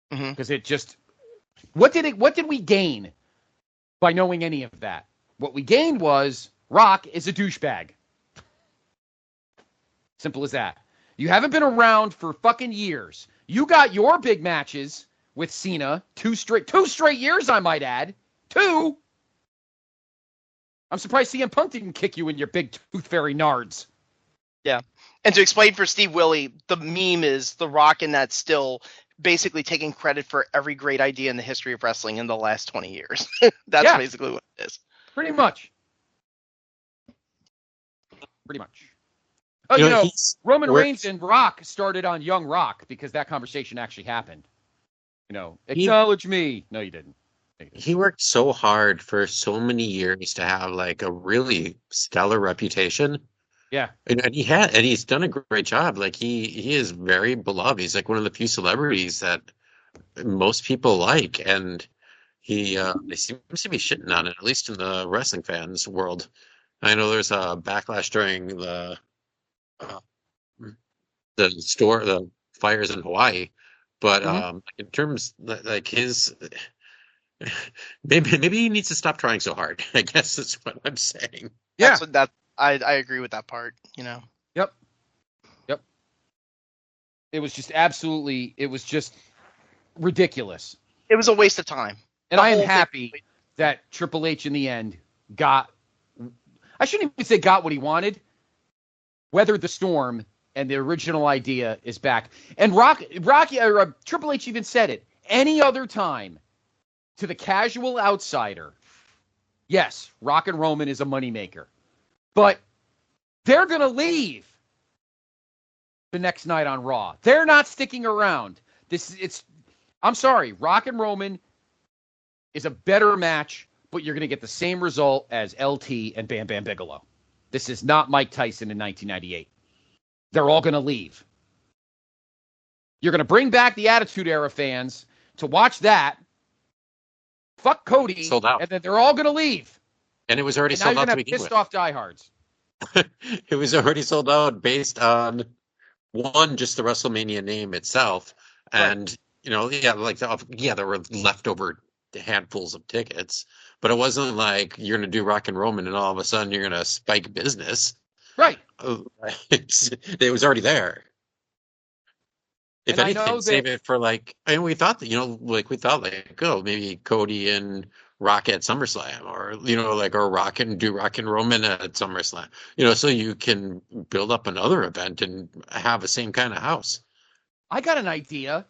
Because it just, what did we gain by knowing any of that? What we gained was Rock is a douchebag. Simple as that. You haven't been around for fucking years. You got your big matches with Cena, 2 straight years, I might add. 2. I'm surprised CM Punk didn't kick you in your big tooth fairy nards. Yeah. And to explain for Steve Willie, the meme is The Rock in that still basically taking credit for every great idea in the history of wrestling in the last 20 years. That's basically what it is. Pretty much. Oh, Roman Reigns and Rock started on Young Rock because that conversation actually happened. Acknowledge me. No, you didn't. He worked so hard for so many years to have like a really stellar reputation. Yeah. And he's done a great job. Like he is very beloved. He's like one of the few celebrities that most people like, and he seems to be shitting on it, at least in the wrestling fans world. I know there's a backlash during the the fires in Hawaii. But in terms like his, maybe he needs to stop trying so hard. I guess that's what I'm saying. Yeah, I agree with that part. Yep. It was just ridiculous. It was a waste of time. And I am happy that Triple H in the end got what he wanted, weathered the storm, and the original idea is back. And Triple H even said it. Any other time, to the casual outsider, yes, Rock and Roman is a moneymaker. But they're going to leave the next night on Raw. They're not sticking around. I'm sorry, Rock and Roman is a better match, but you're going to get the same result as LT and Bam Bam Bigelow. This is not Mike Tyson in 1998. They're all going to leave. You're going to bring back the Attitude Era fans to watch that. Fuck Cody. Sold out. And then they're all going to leave. And it was already sold out to begin with. Pissed off diehards. It was already sold out based on just the WrestleMania name itself. And, there were leftover handfuls of tickets, but it wasn't like you're going to do Rock and Roman and all of a sudden you're going to spike business. Right. It was already there. If anything, save it for we thought that, maybe Cody and Rock at SummerSlam or Rock and Roman at SummerSlam, so you can build up another event and have the same kind of house. I got an idea.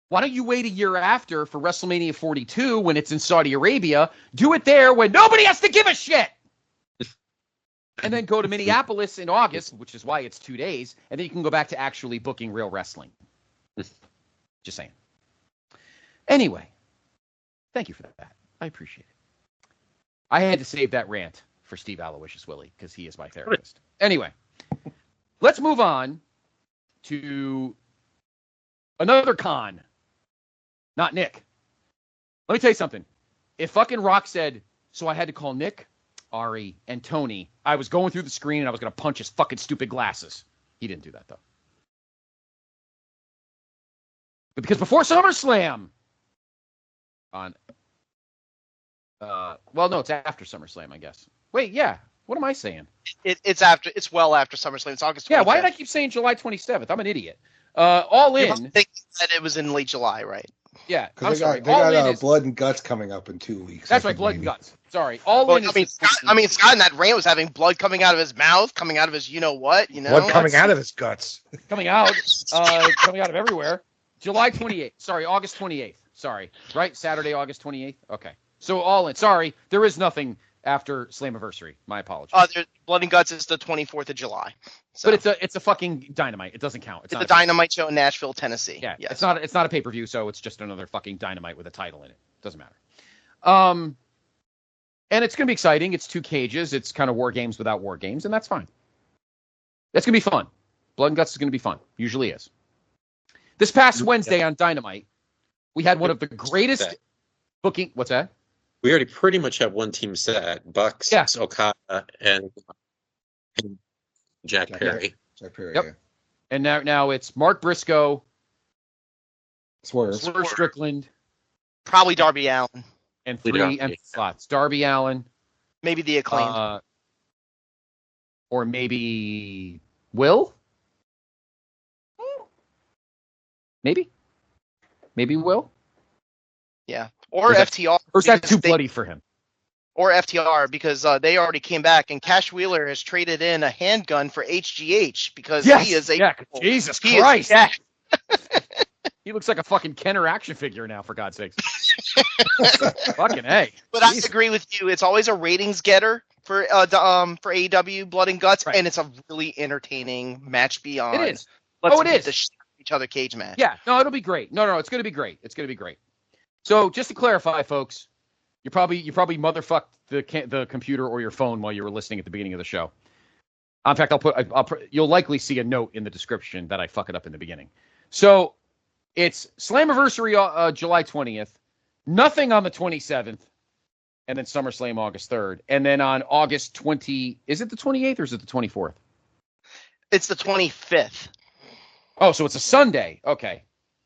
Why don't you wait a year after for WrestleMania 42 when it's in Saudi Arabia? Do it there when nobody has to give a shit. And then go to Minneapolis in August, which is why it's 2 days, and then you can go back to actually booking real wrestling. Just saying. Anyway, thank you for that. I appreciate it. I had to save that rant for Steve Aloysius Willie because he is my therapist. Anyway, let's move on to another con. Not Nick. Let me tell you something. If fucking Rock said, so I had to call Nick, Ari, and Tony, I was going through the screen and I was going to punch his fucking stupid glasses. He didn't do that, though. But because before SummerSlam, it's after SummerSlam, I guess. Wait, yeah. What am I saying? It's well after SummerSlam. It's August 25th. Yeah, why did I keep saying July 27th? I'm an idiot. All In. I think that it was in late July, right? Yeah, I'm sorry. They got Blood and Guts coming up in 2 weeks. That's right, Blood and Guts. Sorry. All In. Scott in that rant was having blood coming out of his mouth, coming out of his Blood coming out of his guts. Coming out of everywhere. July 28th. Sorry, August 28th. Sorry. Right? Saturday, August 28th? Okay. So All In. Sorry, there is nothing after Slammiversary. My apologies. Blood and Guts is the 24th of July. So. But it's a fucking Dynamite. It doesn't count. It's a Dynamite show in Nashville, Tennessee. Yeah. Yes. It's not a pay-per-view, so it's just another fucking Dynamite with a title in it. Doesn't matter. And it's going to be exciting. It's 2 cages. It's kind of War Games without War Games, and that's fine. That's going to be fun. Blood and Guts is going to be fun. Usually is. This past Wednesday on Dynamite, we had one of the greatest booking. What's that? We already pretty much have one team set: Bucks, Okada, and Jack Perry. Jack Perry. Yep. Yeah. And now it's Mark Briscoe, Swerve Strickland, probably Darby Allin, and 3 empty slots. Darby Allin, maybe the Acclaimed, or maybe Will. Maybe Will. Yeah, or FTR. Or is that too bloody for him? Or FTR, because they already came back, and Cash Wheeler has traded in a handgun for HGH because he is Jesus Christ. He looks like a fucking Kenner action figure now, for God's sakes. Fucking A. But I agree with you. It's always a ratings getter for AEW Blood and Guts, and it's a really entertaining match beyond. It is. It is. Each other cage match. Yeah, no, it'll be great. No, it's going to be great. It's going to be great. So just to clarify, folks, you probably motherfucked the computer or your phone while you were listening at the beginning of the show. In fact, you'll likely see a note in the description that I fuck it up in the beginning. So it's Slammiversary July 20th, nothing on the 27th, and then SummerSlam August 3rd, and then on August 20, is it the 28th or is it the 24th? It's the 25th. Oh, so it's a Sunday. Okay.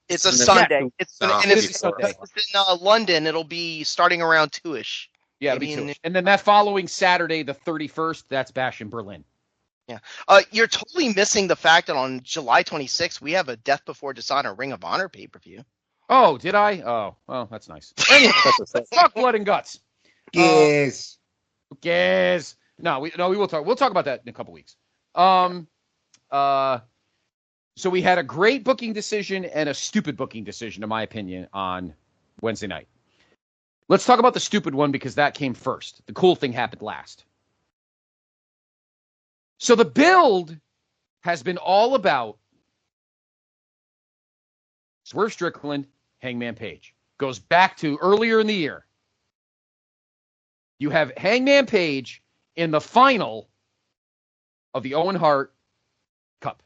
It's a Sunday. It's in London. It'll be starting around 2-ish. Yeah, it'll be 2-ish. And then that following Saturday, the 31st, that's Bash in Berlin. Yeah. You're totally missing the fact that on July 26th, we have a Death Before Dishonor Ring of Honor pay-per-view. Oh, did I? Oh, well, that's nice. Anyway, fuck Blood and Guts. Yes. Yes. No, we will talk. We'll talk about that in a couple weeks. So we had a great booking decision and a stupid booking decision, in my opinion, on Wednesday night. Let's talk about the stupid one because that came first. The cool thing happened last. So the build has been all about Swerve Strickland, Hangman Page. Goes back to earlier in the year. You have Hangman Page in the final of the Owen Hart Cup.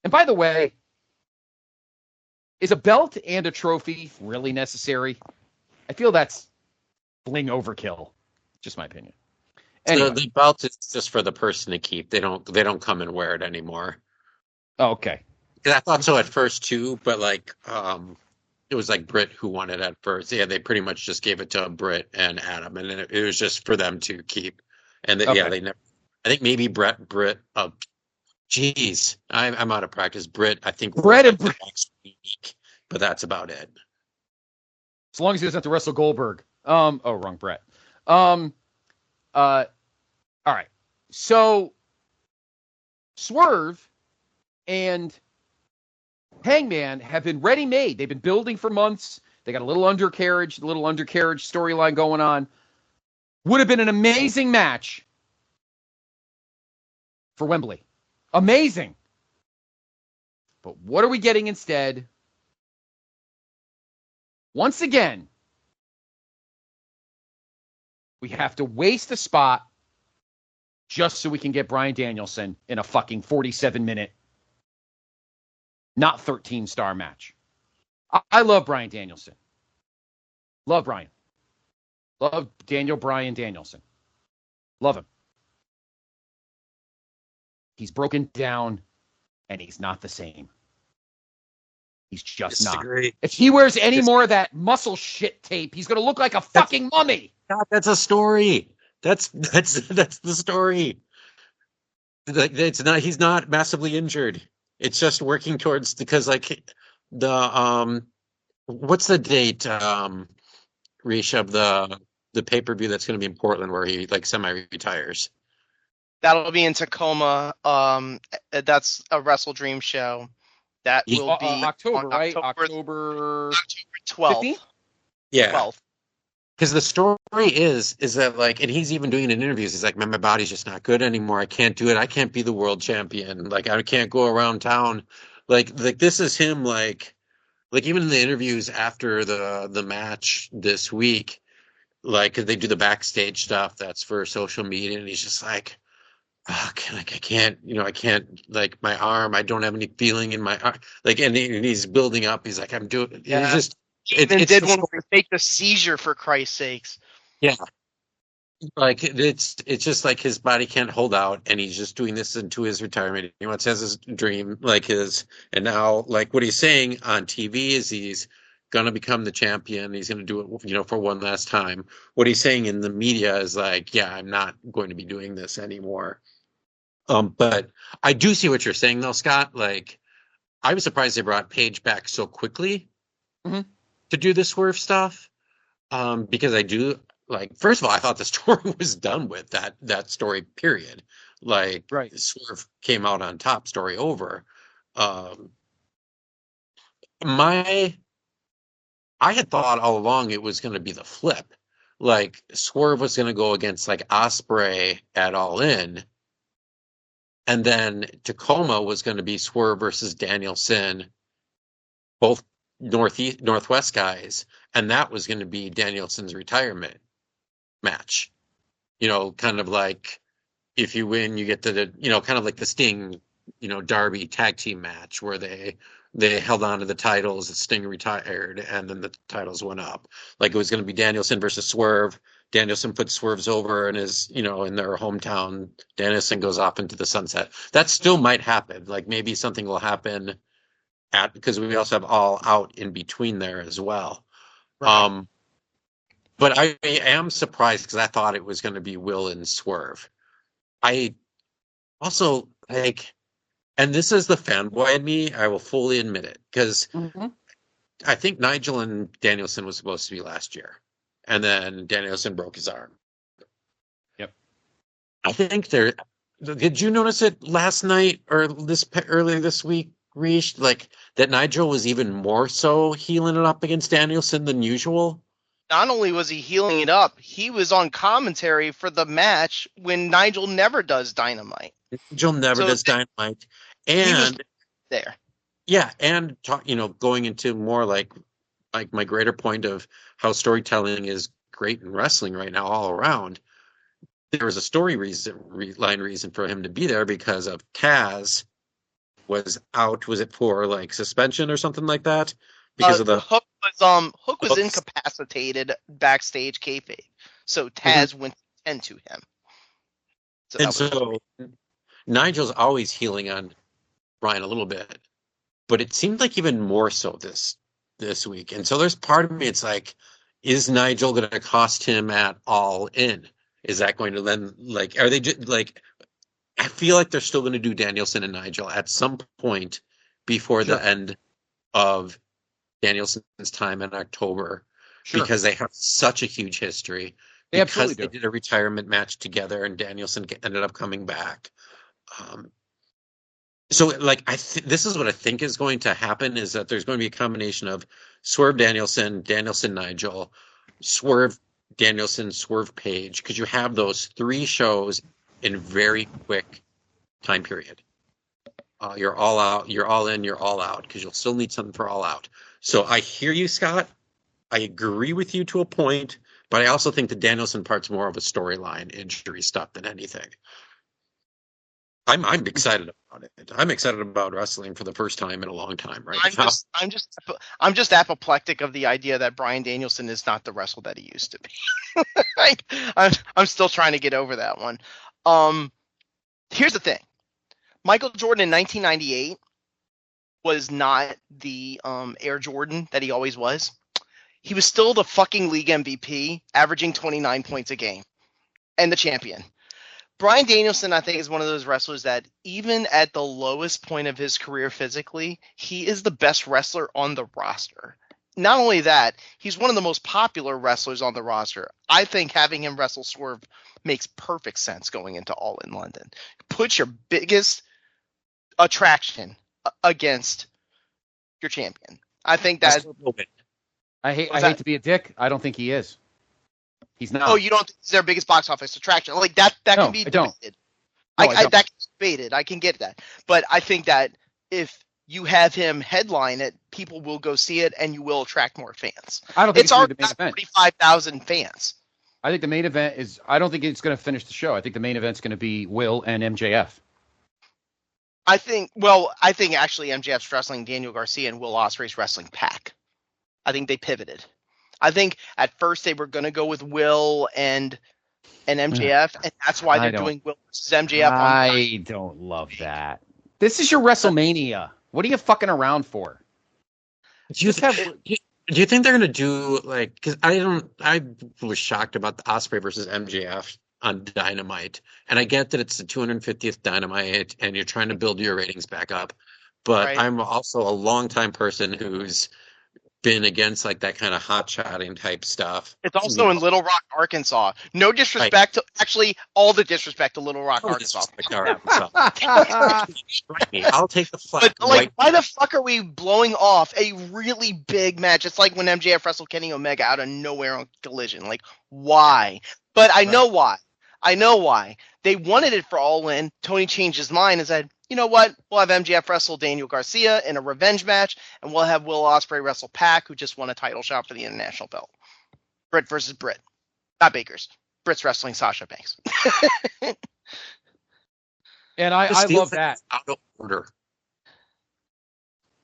And by the way, is a belt and a trophy really necessary? I feel that's bling overkill. Just my opinion. Anyway. So the belt is just for the person to keep. They don't come and wear it anymore. Oh, okay. I thought so at first too, but like it was like Britt who won it at first. Yeah, they pretty much just gave it to Britt and Adam, and then it was just for them to keep. And yeah, they never. I think maybe Britt. Jeez, I'm out of practice. Britt, I think Britt and Britt next week, but that's about it. As long as he doesn't have to wrestle Goldberg. Wrong Brett. All right. So Swerve and Hangman have been ready-made. They've been building for months. They got a little undercarriage storyline going on. Would have been an amazing match for Wembley. Amazing. But what are we getting instead? Once again, we have to waste a spot just so we can get Bryan Danielson in a fucking 47-minute, not 13-star match. I love Bryan Danielson. Love Bryan. Love Bryan Danielson. Love him. He's broken down, and he's not the same. He's just not. If he wears any more of that muscle shit tape, he's going to look like a fucking mummy. God, that's a story. That's the story. Like it's not. He's not massively injured. It's just working towards because like the what's the date? Riche of the pay-per-view that's going to be in Portland where he like semi-retires. That'll be in Tacoma. That's a Wrestle Dream show. That will be October, right? October 12th. 15th? Yeah. 12th. Because the story is that like, and he's even doing it in interviews. He's like, man, my body's just not good anymore. I can't do it. I can't be the world champion. Like, I can't go around town. Like this is him. Like even in the interviews after the match this week, like, 'cause they do the backstage stuff that's for social media, and he's just like, oh, I can't, I can't, like my arm. I don't have any feeling in my arm. Like, and he's building up. He's like, I'm doing. Yeah. It's just. It did one where he faked a seizure for Christ's sakes. Yeah. Like it's just like his body can't hold out, and he's just doing this into his retirement. He wants has his dream, and now like what he's saying on TV is he's gonna become the champion. He's gonna do it, for one last time. What he's saying in the media is like, yeah, I'm not going to be doing this anymore. But I do see what you're saying though, Scott. Like, I was surprised they brought Paige back so quickly to do the Swerve stuff. Because I do. Like, first of all, I thought the story was done with that story, period. Like, right. Swerve came out on top, story over. I had thought all along it was going to be the flip. Like, Swerve was going to go against, like, Ospreay at All In. And then Tacoma was going to be Swerve versus Danielson, both Northwest guys. And that was going to be Danielson's retirement match, kind of like if you win, you get the, kind of like the Sting, Darby tag team match where they held on to the titles. Sting retired, and then the titles went up. Like it was going to be Danielson versus Swerve, Danielson puts Swerves over and is, in their hometown. Danielson goes off into the sunset. That still might happen. Like maybe something will happen because we also have All Out in between there as well. Right. But I am surprised because I thought it was going to be Will and Swerve. I also and this is the fanboy in me, I will fully admit it, because I think Nigel and Danielson was supposed to be last year, and then Danielson broke his arm. Yep. I think did you notice it last night or earlier this week, Riche, like that Nigel was even more so healing it up against Danielson than usual? Not only was he healing it up, he was on commentary for the match when Nigel never does Dynamite. Nigel never does Dynamite. And he was there. Yeah, and going into more like my greater point of how storytelling is great in wrestling right now all around. There was a storyline reason for him to be there because of Taz was out. Was it for like suspension or something like that? Because of the Hook was incapacitated backstage kayfabe, so Taz went to tend to him. So Nigel's always healing on Brian a little bit, but it seemed like even more so this week. And so there's part of me, it's like, is Nigel going to cost him at All In? Is that going to then, like, are they just like, I feel like they're still going to do Danielson and Nigel at some point before the end of Danielson's time in October, because they have such a huge history. Because they did a retirement match together and Danielson ended up coming back. So, like, this is what I think is going to happen, is that there's going to be a combination of Swerve Danielson, Danielson Nigel, Swerve Danielson, Swerve Page, because you have those 3 shows in very quick time period. You're all out, you're all in, you're all out, because you'll still need something for All Out. So I hear you, Scott. I agree with you to a point, but I also think the Danielson part's more of a storyline injury stuff than anything. I'm excited about it. I'm excited about wrestling for the first time in a long time right now. I'm just apoplectic of the idea that Bryan Danielson is not the wrestler that he used to be. I'm still trying to get over that one. Here's the thing. Michael Jordan in 1998 was not the Air Jordan that he always was. He was still the fucking league MVP, averaging 29 points a game, and the champion. Bryan Danielson, I think, is one of those wrestlers that even at the lowest point of his career physically, he is the best wrestler on the roster. Not only that, he's one of the most popular wrestlers on the roster. I think having him wrestle Swerve makes perfect sense going into All in London. Put your biggest attraction against your champion. I think that... I hate to be a dick. I don't think he is. He's not. Oh, you don't think he's their biggest box office attraction? Like that can be debated. That can be debated. I can get that. But I think that if you have him headline it, people will go see it and you will attract more fans. I don't think it's already got 45,000 fans. I think the main event is, I don't think it's going to finish the show. I think the main event's going to be Will and MJF. I think actually MJF's wrestling Daniel Garcia and Will Ospreay's wrestling Pac. I think they pivoted. I think at first they were going to go with Will and MJF, and that's why they're doing Will versus MJF. I don't love that. This is your WrestleMania. What are you fucking around for? Do you think they're going to do, like, because I was shocked about the Ospreay versus MJF on Dynamite, and I get that it's the 250th Dynamite and you're trying to build your ratings back up, but I'm also a longtime person who's been against like that kind of hot-shotting type stuff. It's also in Little Rock, Arkansas. No disrespect to, actually, all the disrespect to Little Rock, Arkansas. I'll take the flag. But like, why the fuck are we blowing off a really big match? It's like when MJF wrestled Kenny Omega out of nowhere on Collision. Like, why? But I know why. They wanted it for All In. Tony changed his mind and said, you know what? We'll have MJF wrestle Daniel Garcia in a revenge match, and we'll have Will Ospreay wrestle Pac, who just won a title shot for the international belt. Britt versus Britt. Not Baker's. Britt's wrestling Sasha Banks. And I love that. Out of order.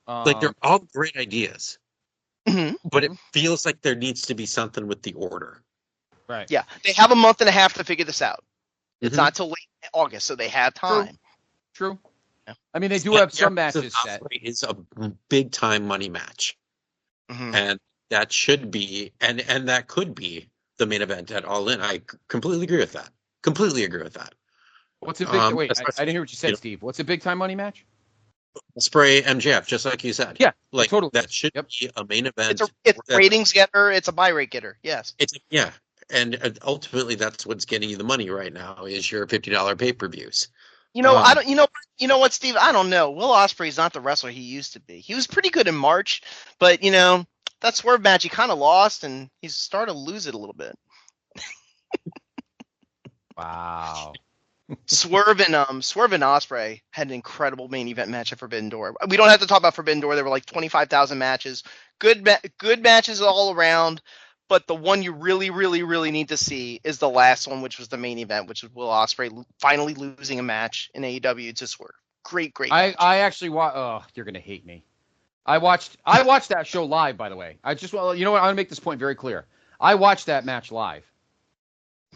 Like, they're all great ideas. But it feels like there needs to be something with the order. Right. Yeah, they have a month and a half to figure this out. It's Mm-hmm. not till late August, so they have time. True. Yeah. I mean, they do have some matches set. It's a big time money match, and that should be, and that could be the main event at All In. I completely agree with that. Completely agree with that. What's a big? Wait, I didn't hear what you said, Steve. What's a big time money match? Spray MJF, just like you said. Yeah, like totally. That should be a main event. It's a ratings getter. It's a buy rate getter. Yes. And ultimately, that's what's getting you the money right now is your $50 pay-per-views. You know, I don't. You know what, Steve? I don't know. Will Ospreay's not the wrestler he used to be. He was pretty good in March, but that Swerve match he kind of lost, and he's starting to lose it a little bit. Wow. Swerve and Ospreay had an incredible main event match at Forbidden Door. We don't have to talk about Forbidden Door. There were like 25,000 matches, good matches all around. But the one you really, really, really need to see is the last one, which was the main event, which was Will Ospreay finally losing a match in AEW to Swerve. Great match. I actually you're gonna hate me. I watched that show live, by the way. You know what? I'm gonna make this point very clear. I watched that match live.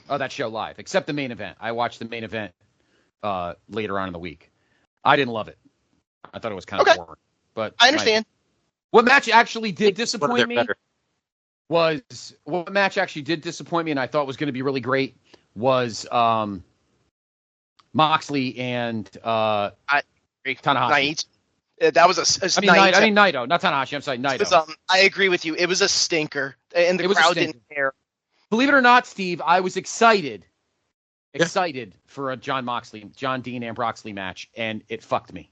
That show live, except the main event. I watched the main event later on in the week. I didn't love it. I thought it was kind of boring. But I understand. What match actually did disappoint me and I thought was going to be really great was Moxley and Tanahashi. That was Naito, not Tanahashi. I'm sorry, Naito. I agree with you. It was a stinker, and the crowd didn't care. Believe it or not, Steve, I was excited for a John Dean Ambroxley match, and it fucked me.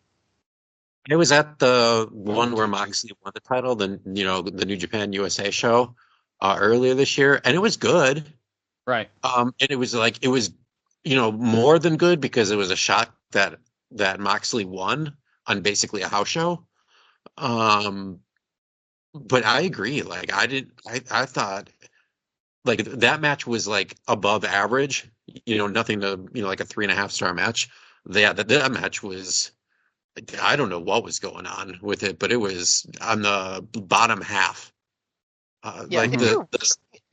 It was at the one where Moxley won the title, the New Japan USA show earlier this year, and it was good. Right. And it was more than good because it was a shot that Moxley won on basically a house show. But I agree. I thought that match was above average, nothing to, like a 3.5 star match. That match was, I don't know what was going on with it, but it was on the bottom half. If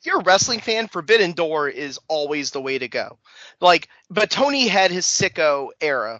you're a wrestling fan, Forbidden Door is always the way to go. But Tony had his sicko era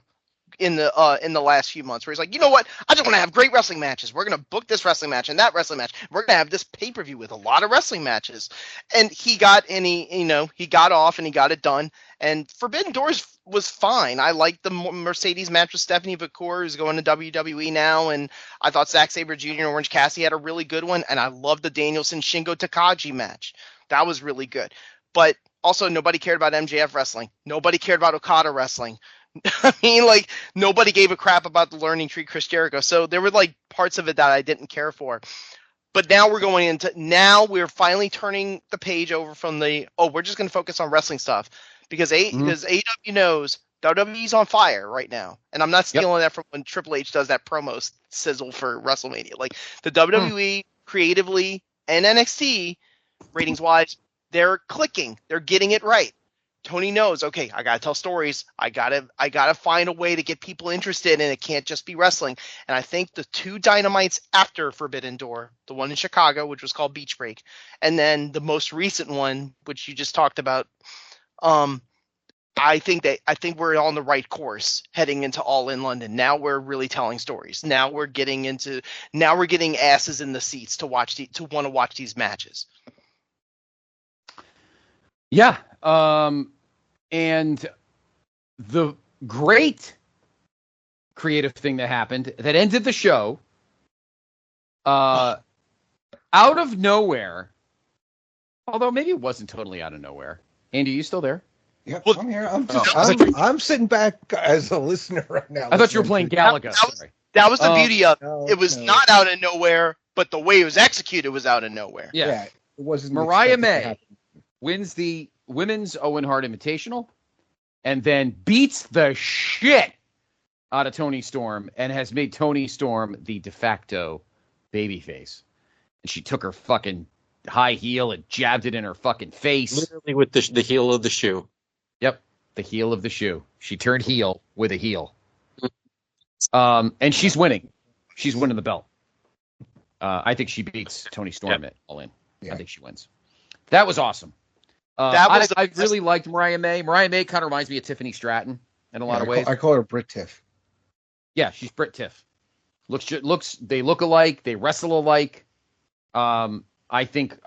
in the last few months where he's like, you know what? I just want to have great wrestling matches. We're going to book this wrestling match and that wrestling match. We're going to have this pay-per-view with a lot of wrestling matches. And he got off and he got it done. And Forbidden Doors was fine. I liked the Mercedes match with Stephanie McCool, who's going to WWE now. And I thought Zack Sabre Jr. and Orange Cassidy had a really good one. And I loved the Danielson Shingo Takagi match. That was really good. But also nobody cared about MJF wrestling. Nobody cared about Okada wrestling. I mean, nobody gave a crap about the Learning Tree Chris Jericho. So there were parts of it that I didn't care for. But now we're finally turning the page over from we're just going to focus on wrestling stuff because AEW knows WWE's on fire right now. And I'm not stealing that from when Triple H does that promo sizzle for WrestleMania. The WWE creatively and NXT ratings wise, they're clicking. They're getting it right. Tony knows, okay, I got to tell stories. I got to find a way to get people interested, and it can't just be wrestling. And I think the two dynamites after Forbidden Door, the one in Chicago, which was called Beach Break, and then the most recent one, which you just talked about, I think we're on the right course heading into All In London. Now we're really telling stories. Now we're getting asses in the seats to want to watch these matches. Yeah. And the great creative thing that happened that ended the show, out of nowhere, although maybe it wasn't totally out of nowhere. Andy, are you still there? Yep, I'm here. I'm sitting back as a listener right now. I thought you were playing Galaga. That was the beauty of it. It was not out of nowhere, but the way it was executed was out of nowhere. Yeah, it wasn't. Mariah May wins the Women's Owen Hart Invitational and then beats the shit out of Toni Storm and has made Toni Storm the de facto babyface. And she took her fucking high heel and jabbed it in her fucking face. Literally with the heel of the shoe. Yep, the heel of the shoe. She turned heel with a heel. And she's winning. She's winning the belt. I think she beats Toni Storm at All In. Yeah. I think she wins. That was awesome. I really liked Mariah May. Mariah May kind of reminds me of Tiffany Stratton in a lot of ways. I call her Brit Tiff. Yeah, she's Brit Tiff. They look alike. They wrestle alike. I think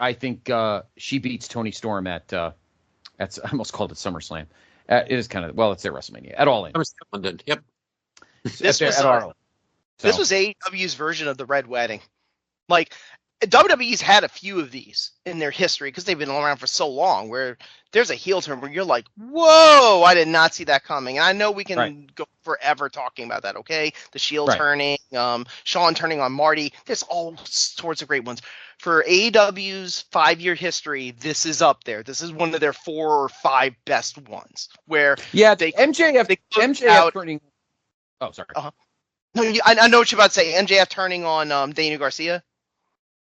she beats Toni Storm at I almost called it SummerSlam. It is kind of, it's their WrestleMania at All In. London. Yep. This was AEW's version of the Red Wedding. Like, WWE's had a few of these in their history because they've been around for so long, where there's a heel turn where you're like, whoa, I did not see that coming. And I know we can go forever talking about that, okay? The Shield turning, Shawn turning on Marty. There's all sorts of great ones. For AEW's 5-year history, this is up there. This is one of their 4 or 5 best ones. Where MJF turning. Oh, sorry. No, I know what you're about to say. MJF turning on Daniel Garcia.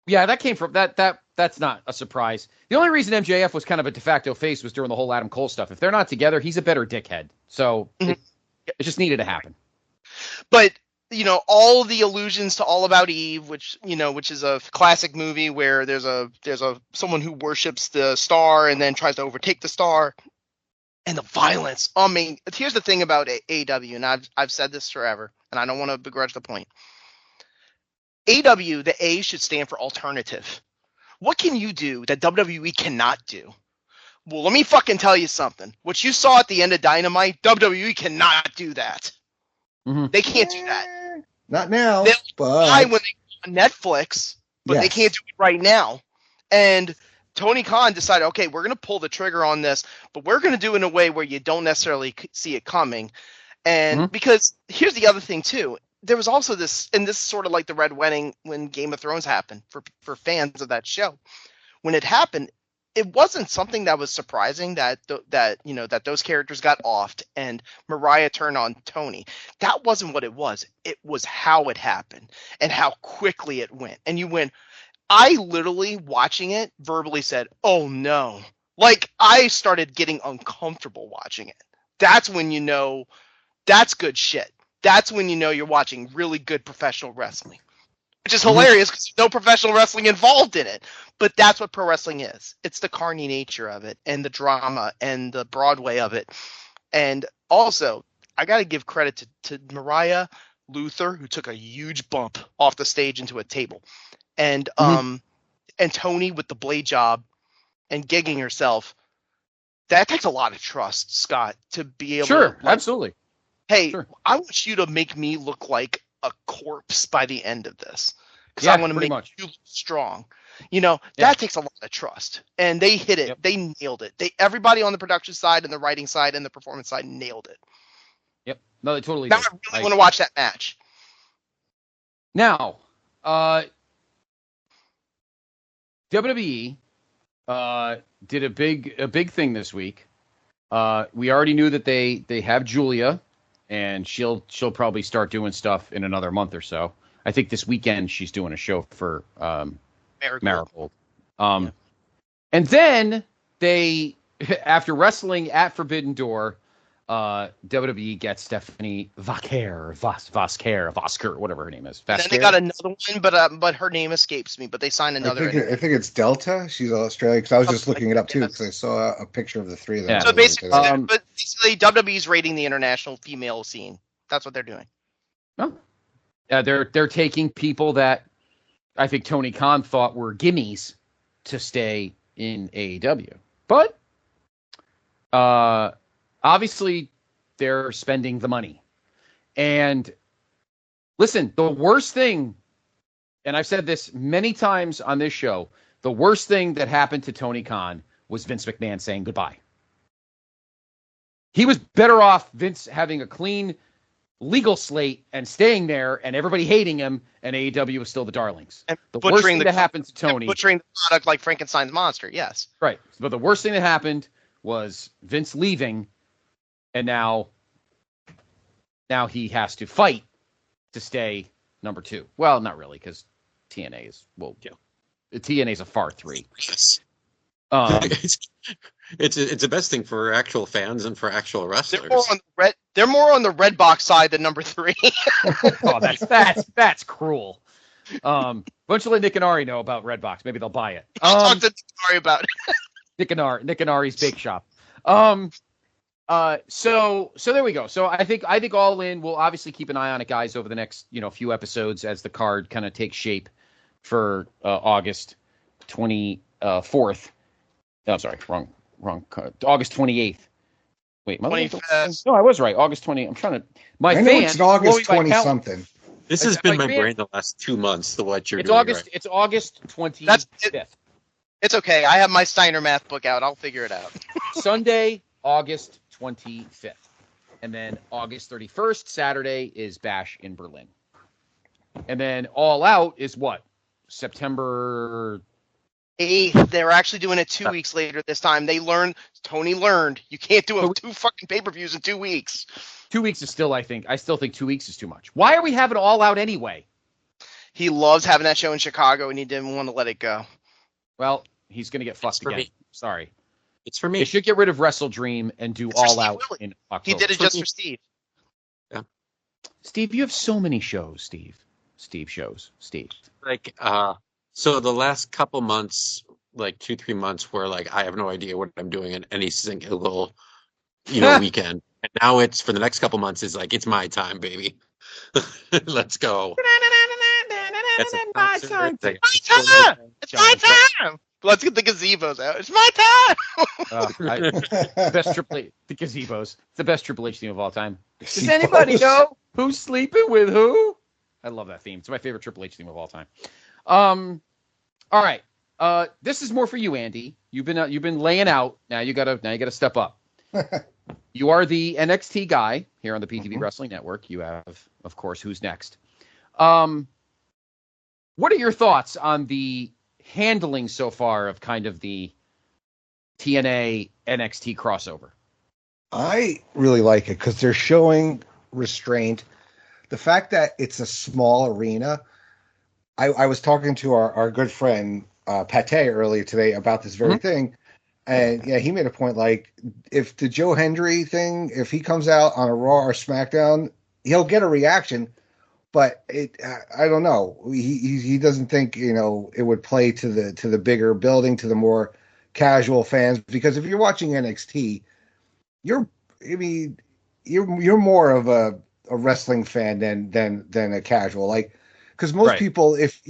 Yeah, that came from that's not a surprise. The only reason MJF was kind of a de facto face was during the whole Adam Cole stuff. If they're not together, he's a better dickhead. So it just needed to happen. But, all the allusions to All About Eve, which is a classic movie where there's someone who worships the star and then tries to overtake the star, and the violence. I mean, here's the thing about AEW, and I've said this forever, and I don't want to begrudge the point. AEW, the A should stand for alternative. What can you do that WWE cannot do? Well, let me fucking tell you something. What you saw at the end of Dynamite, WWE cannot do that. Mm-hmm. They can't do that. Not now. They'll but try when they go on Netflix, but they can't do it right now. And Tony Khan decided, okay, we're going to pull the trigger on this, but we're going to do it in a way where you don't necessarily see it coming. And because here's the other thing, too. There was also this, and this is sort of like the Red Wedding when Game of Thrones happened for fans of that show. When it happened, it wasn't something that was surprising that those characters got offed and Mariah turned on Tony. That wasn't what it was. It was how it happened and how quickly it went. And you went, I literally watching it verbally said, oh no. Like, I started getting uncomfortable watching it. That's when you know that's good shit. That's when you know you're watching really good professional wrestling, which is hilarious because there's no professional wrestling involved in it. But that's what pro wrestling is. It's the carny nature of it and the drama and the Broadway of it. And also, I got to give credit to Mariah Luther, who took a huge bump off the stage into a table. And Tony with the blade job and gigging herself. That takes a lot of trust, Scott, to be able to. Sure, absolutely. Hey, sure. I want you to make me look like a corpse by the end of this. Because I want to make you look strong. That takes a lot of trust. And they hit it. Yep. They nailed it. Everybody on the production side and the writing side and the performance side nailed it. Yep. No, they totally did. Now I really want to watch that match. Now, WWE did a big thing this week. We already knew that they have Julia. And she'll probably start doing stuff in another month or so. I think this weekend she's doing a show for Marigold. And then they, after wrestling at Forbidden Door, WWE gets Stephanie Vosker, whatever her name is. Then they got another one, but her name escapes me. But they signed another. I think it's Delta. She's Australian. Because I was just looking it up too, because I saw a picture of the three of them. Yeah. So basically, WWE's rating the international female scene. That's what they're doing. Well, they're taking people that I think Tony Khan thought were gimmies to stay in AEW, but obviously they're spending the money. And listen, the worst thing, and I've said this many times on this show, the worst thing that happened to Tony Khan was Vince McMahon saying goodbye. He was better off Vince having a clean legal slate and staying there and everybody hating him, and AEW was still the darlings. And the worst thing that happened to Tony. Butchering the product like Frankenstein's monster, yes. Right. But the worst thing that happened was Vince leaving, and now he has to fight to stay number 2. Well, not really, because TNA is, TNA's a far 3. Yes. It's the best thing for actual fans and for actual wrestlers. They're more on the red box side than number 3. Oh, that's cruel. Eventually Nick and Ari know about Redbox. Maybe they'll buy it. I'll talk to Ari about it. Nick and Ari's Bake Shop. So there we go. So I think All In, we'll obviously keep an eye on it, guys, over the next, few episodes as the card kind of takes shape for August 24th. I'm sorry, wrong card. August 28th. Wait, no, I was right. August 20. I'm trying to. I know it's August 20 something. This has been my brain the last 2 months. It's August. Right. It's August 25th. It's okay. I have my Steiner math book out. I'll figure it out. Sunday, August 25th, and then August 31st, Saturday, is Bash in Berlin, and then All Out is what? September 8th. They're actually doing it 2 weeks later this time. Tony learned you can't do two fucking pay-per-views in 2 weeks. 2 weeks is still, I still think 2 weeks is too much. Why are we having All Out anyway? He loves having that show in Chicago, and he didn't want to let it go. Well, he's going to get fucked again. Sorry. It's for me. They should get rid of Wrestle Dream and do All Out in October. He did it just for Steve. Yeah. Steve, you have so many shows, Steve. Like, so the last couple months, like 2-3 months, where like I have no idea what I'm doing in any single, weekend. And now it's for the next couple months is like it's my time, baby. Let's go. It's my time. Let's get the gazebos out. It's my time. Best Triple H, the gazebos. It's the best Triple H theme of all time. Does anybody know who's sleeping with who? I love that theme. It's my favorite Triple H theme of all time. All right. This is more for you, Andy. You've been laying out. Now you gotta step up. You are the NXT guy here on the PTB Wrestling Network. You have, of course, Who's Next. What are your thoughts on the handling so far of kind of the TNA NXT crossover? I really like it because they're showing restraint. The fact that it's a small arena. I was talking to our good friend Pate earlier today about this very thing. And yeah, he made a point like if the Joe Hendry thing, if he comes out on a Raw or SmackDown, he'll get a reaction. But I don't know. He doesn't think it would play to the bigger building, to the more casual fans. Because if you're watching NXT, you're more of a wrestling fan than a casual. Like, because most people, if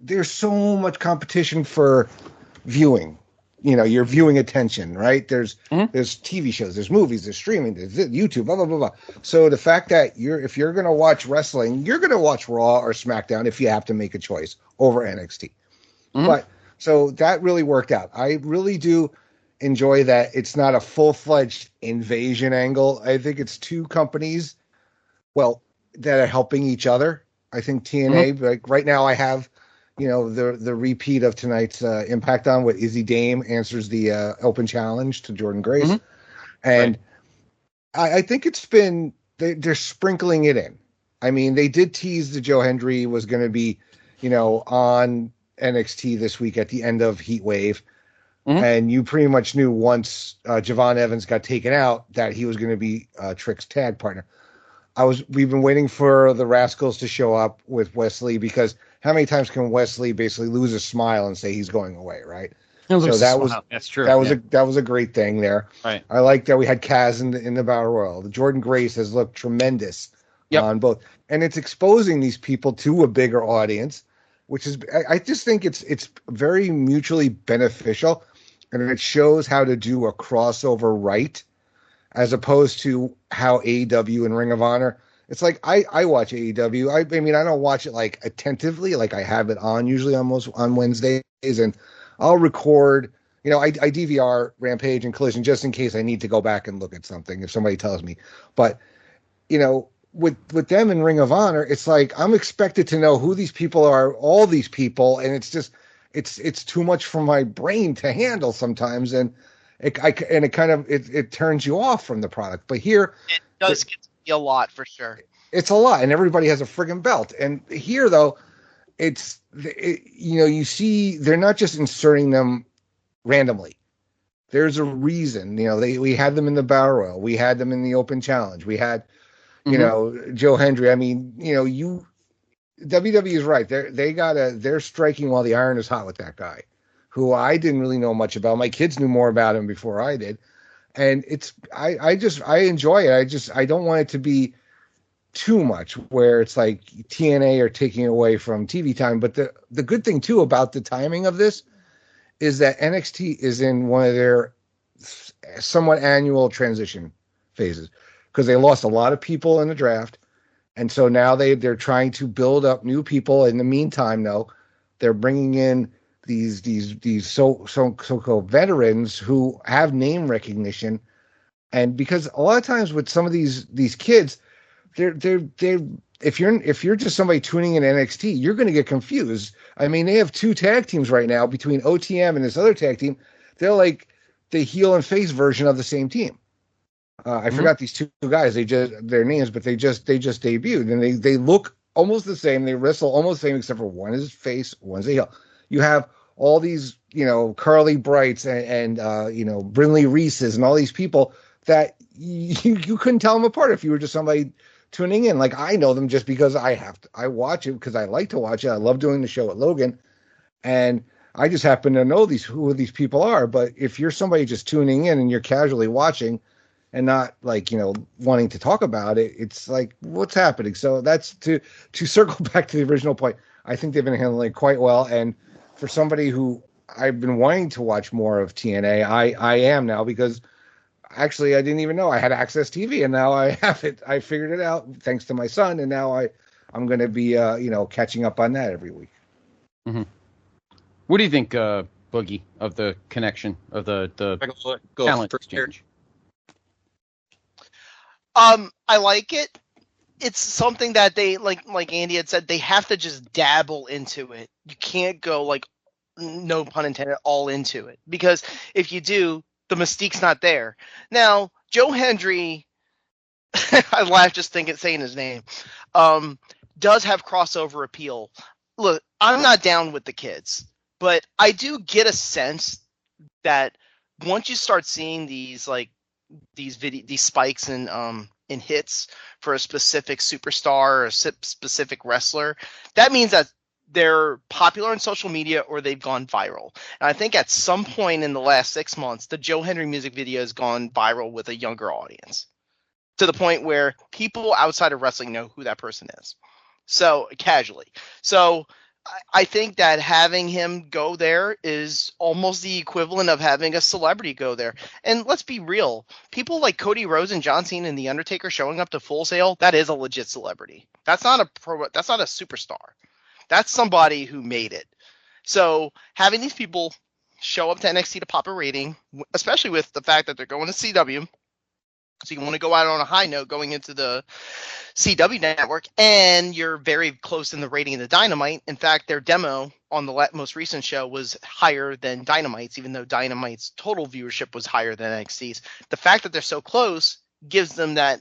there's so much competition for viewing. Your viewing attention, right? There's TV shows, there's movies, there's streaming, there's YouTube, blah, blah, blah, blah. So the fact that if you're going to watch wrestling, you're going to watch Raw or SmackDown if you have to make a choice over NXT. But so that really worked out. I really do enjoy that it's not a full-fledged invasion angle. I think it's two companies, that are helping each other. I think TNA, like right now I have the repeat of tonight's Impact on with Izzy Dame answers the open challenge to Jordan Grace. And I think it's been, they're sprinkling it in. I mean, they did tease that Joe Hendry was going to be, on NXT this week at the end of Heat Wave. And you pretty much knew once Javon Evans got taken out that he was going to be Trick's tag partner. We've been waiting for the Rascals to show up with Wesley because how many times can Wesley basically lose a smile and say he's going away, right? So that's true. That was a great thing there. Right. I like that we had Kaz in the Battle Royal. The Jordan Grace has looked tremendous on both, and it's exposing these people to a bigger audience, which is I just think it's very mutually beneficial, and it shows how to do a crossover right, as opposed to how AEW and Ring of Honor. It's like I watch AEW. I mean, I don't watch it like attentively, like I have it on usually almost on Wednesdays, and I'll record. I DVR Rampage and Collision just in case I need to go back and look at something if somebody tells me. But with them in Ring of Honor, it's like I'm expected to know who these people are, all these people, and it's just it's too much for my brain to handle sometimes, and it turns you off from the product. But here it does get to be a lot for sure. It's a lot, and everybody has a friggin' belt. And here, though, you see they're not just inserting them randomly. There's a reason. We had them in the Battle Royal. We had them in the Open Challenge. We had, Joe Hendry. I mean, WWE is right. They're striking while the iron is hot with that guy, who I didn't really know much about. My kids knew more about him before I did. And I enjoy it. I don't want it to be too much where it's like TNA are taking away from TV time. But the good thing too about the timing of this is that NXT is in one of their somewhat annual transition phases because they lost a lot of people in the draft. And so now they're trying to build up new people. In the meantime, though, they're bringing in these so-called veterans who have name recognition. And because a lot of times with some of these kids, they're if you're just somebody tuning in NXT, you're going to get confused. I mean, they have 2 tag teams right now between OTM and this other tag team. They're like the heel and face version of the same team. I forgot these 2 guys. Their names, but they just debuted, and they look almost the same. They wrestle almost the same, except for one is face, one's a heel. You have all these, Carly Brights and Brinley Reeses and all these people that you couldn't tell them apart if you were just somebody tuning in. Like, I know them just because I watch it because I like to watch it. I love doing the show at Logan, and I just happen to know who these people are. But if you're somebody just tuning in and you're casually watching and not like, wanting to talk about it, it's like, what's happening? So that's to circle back to the original point. I think they've been handling it quite well. And for somebody who I've been wanting to watch more of TNA, I am now, because actually I didn't even know I had Access TV, and now I have it. I figured it out thanks to my son, and now I'm going to be catching up on that every week. Mm-hmm. What do you think, Boogie, of the connection of the talent exchange? I like it. It's something that they like Andy had said, they have to just dabble into it. You can't go, like, no pun intended, all into it, because if you do, the mystique's not there. Now, Joe Hendry, I laugh just saying his name, does have crossover appeal. Look, I'm not down with the kids, but I do get a sense that once you start seeing these spikes in hits for a specific superstar or a specific wrestler, that means that they're popular on social media or they've gone viral. And I think at some point in the last 6 months, the Joe Hendry music video has gone viral with a younger audience, to the point where people outside of wrestling know who that person is. So casually. So I think that having him go there is almost the equivalent of having a celebrity go there. And let's be real. People like Cody Rhodes and John Cena and The Undertaker showing up to Full Sail, that is a legit celebrity. That's not a superstar. That's somebody who made it. So having these people show up to NXT to pop a rating, especially with the fact that they're going to CW, so you want to go out on a high note going into the CW network, and you're very close in the rating of the Dynamite. In fact, their demo on the most recent show was higher than Dynamite's, even though Dynamite's total viewership was higher than NXT's. The fact that they're so close gives them that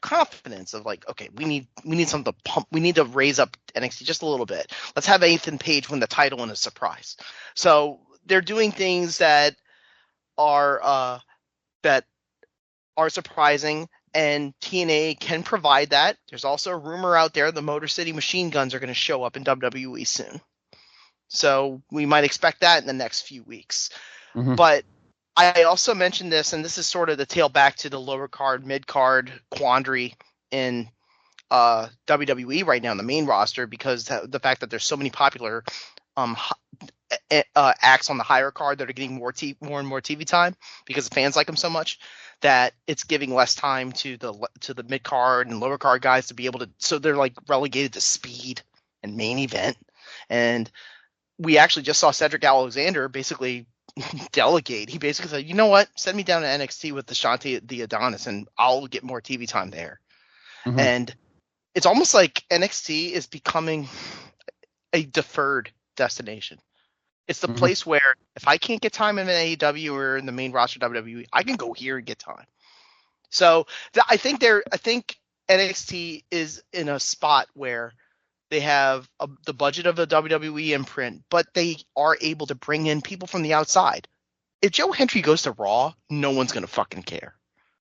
confidence of, like, okay, we need something to pump. We need to raise up NXT just a little bit. Let's have Ethan Page win the title in a surprise. So they're doing things that are surprising, and TNA can provide that. There's also a rumor out there the Motor City Machine Guns are going to show up in WWE soon. So we might expect that in the next few weeks. Mm-hmm. But I also mentioned this, and this is sort of the tail back to the lower card, mid card quandary in WWE right now in the main roster, because the fact that there's so many popular acts on the higher card that are getting more and more TV time because the fans like them so much, that it's giving less time to the mid card and lower card guys to be able to. So they're like relegated to speed and main event. And we actually just saw Cedric Alexander basically delegate. He basically said, you know what, send me down to NXT with Ashante the Adonis and I'll get more TV time there. Mm-hmm. And it's almost like NXT is becoming a deferred destination. It's the place where if I can't get time in AEW or in the main roster WWE, I can go here and get time. So I think NXT is in a spot where they have the budget of a WWE imprint, but they are able to bring in people from the outside. If Joe Hendry goes to Raw, no one's going to fucking care.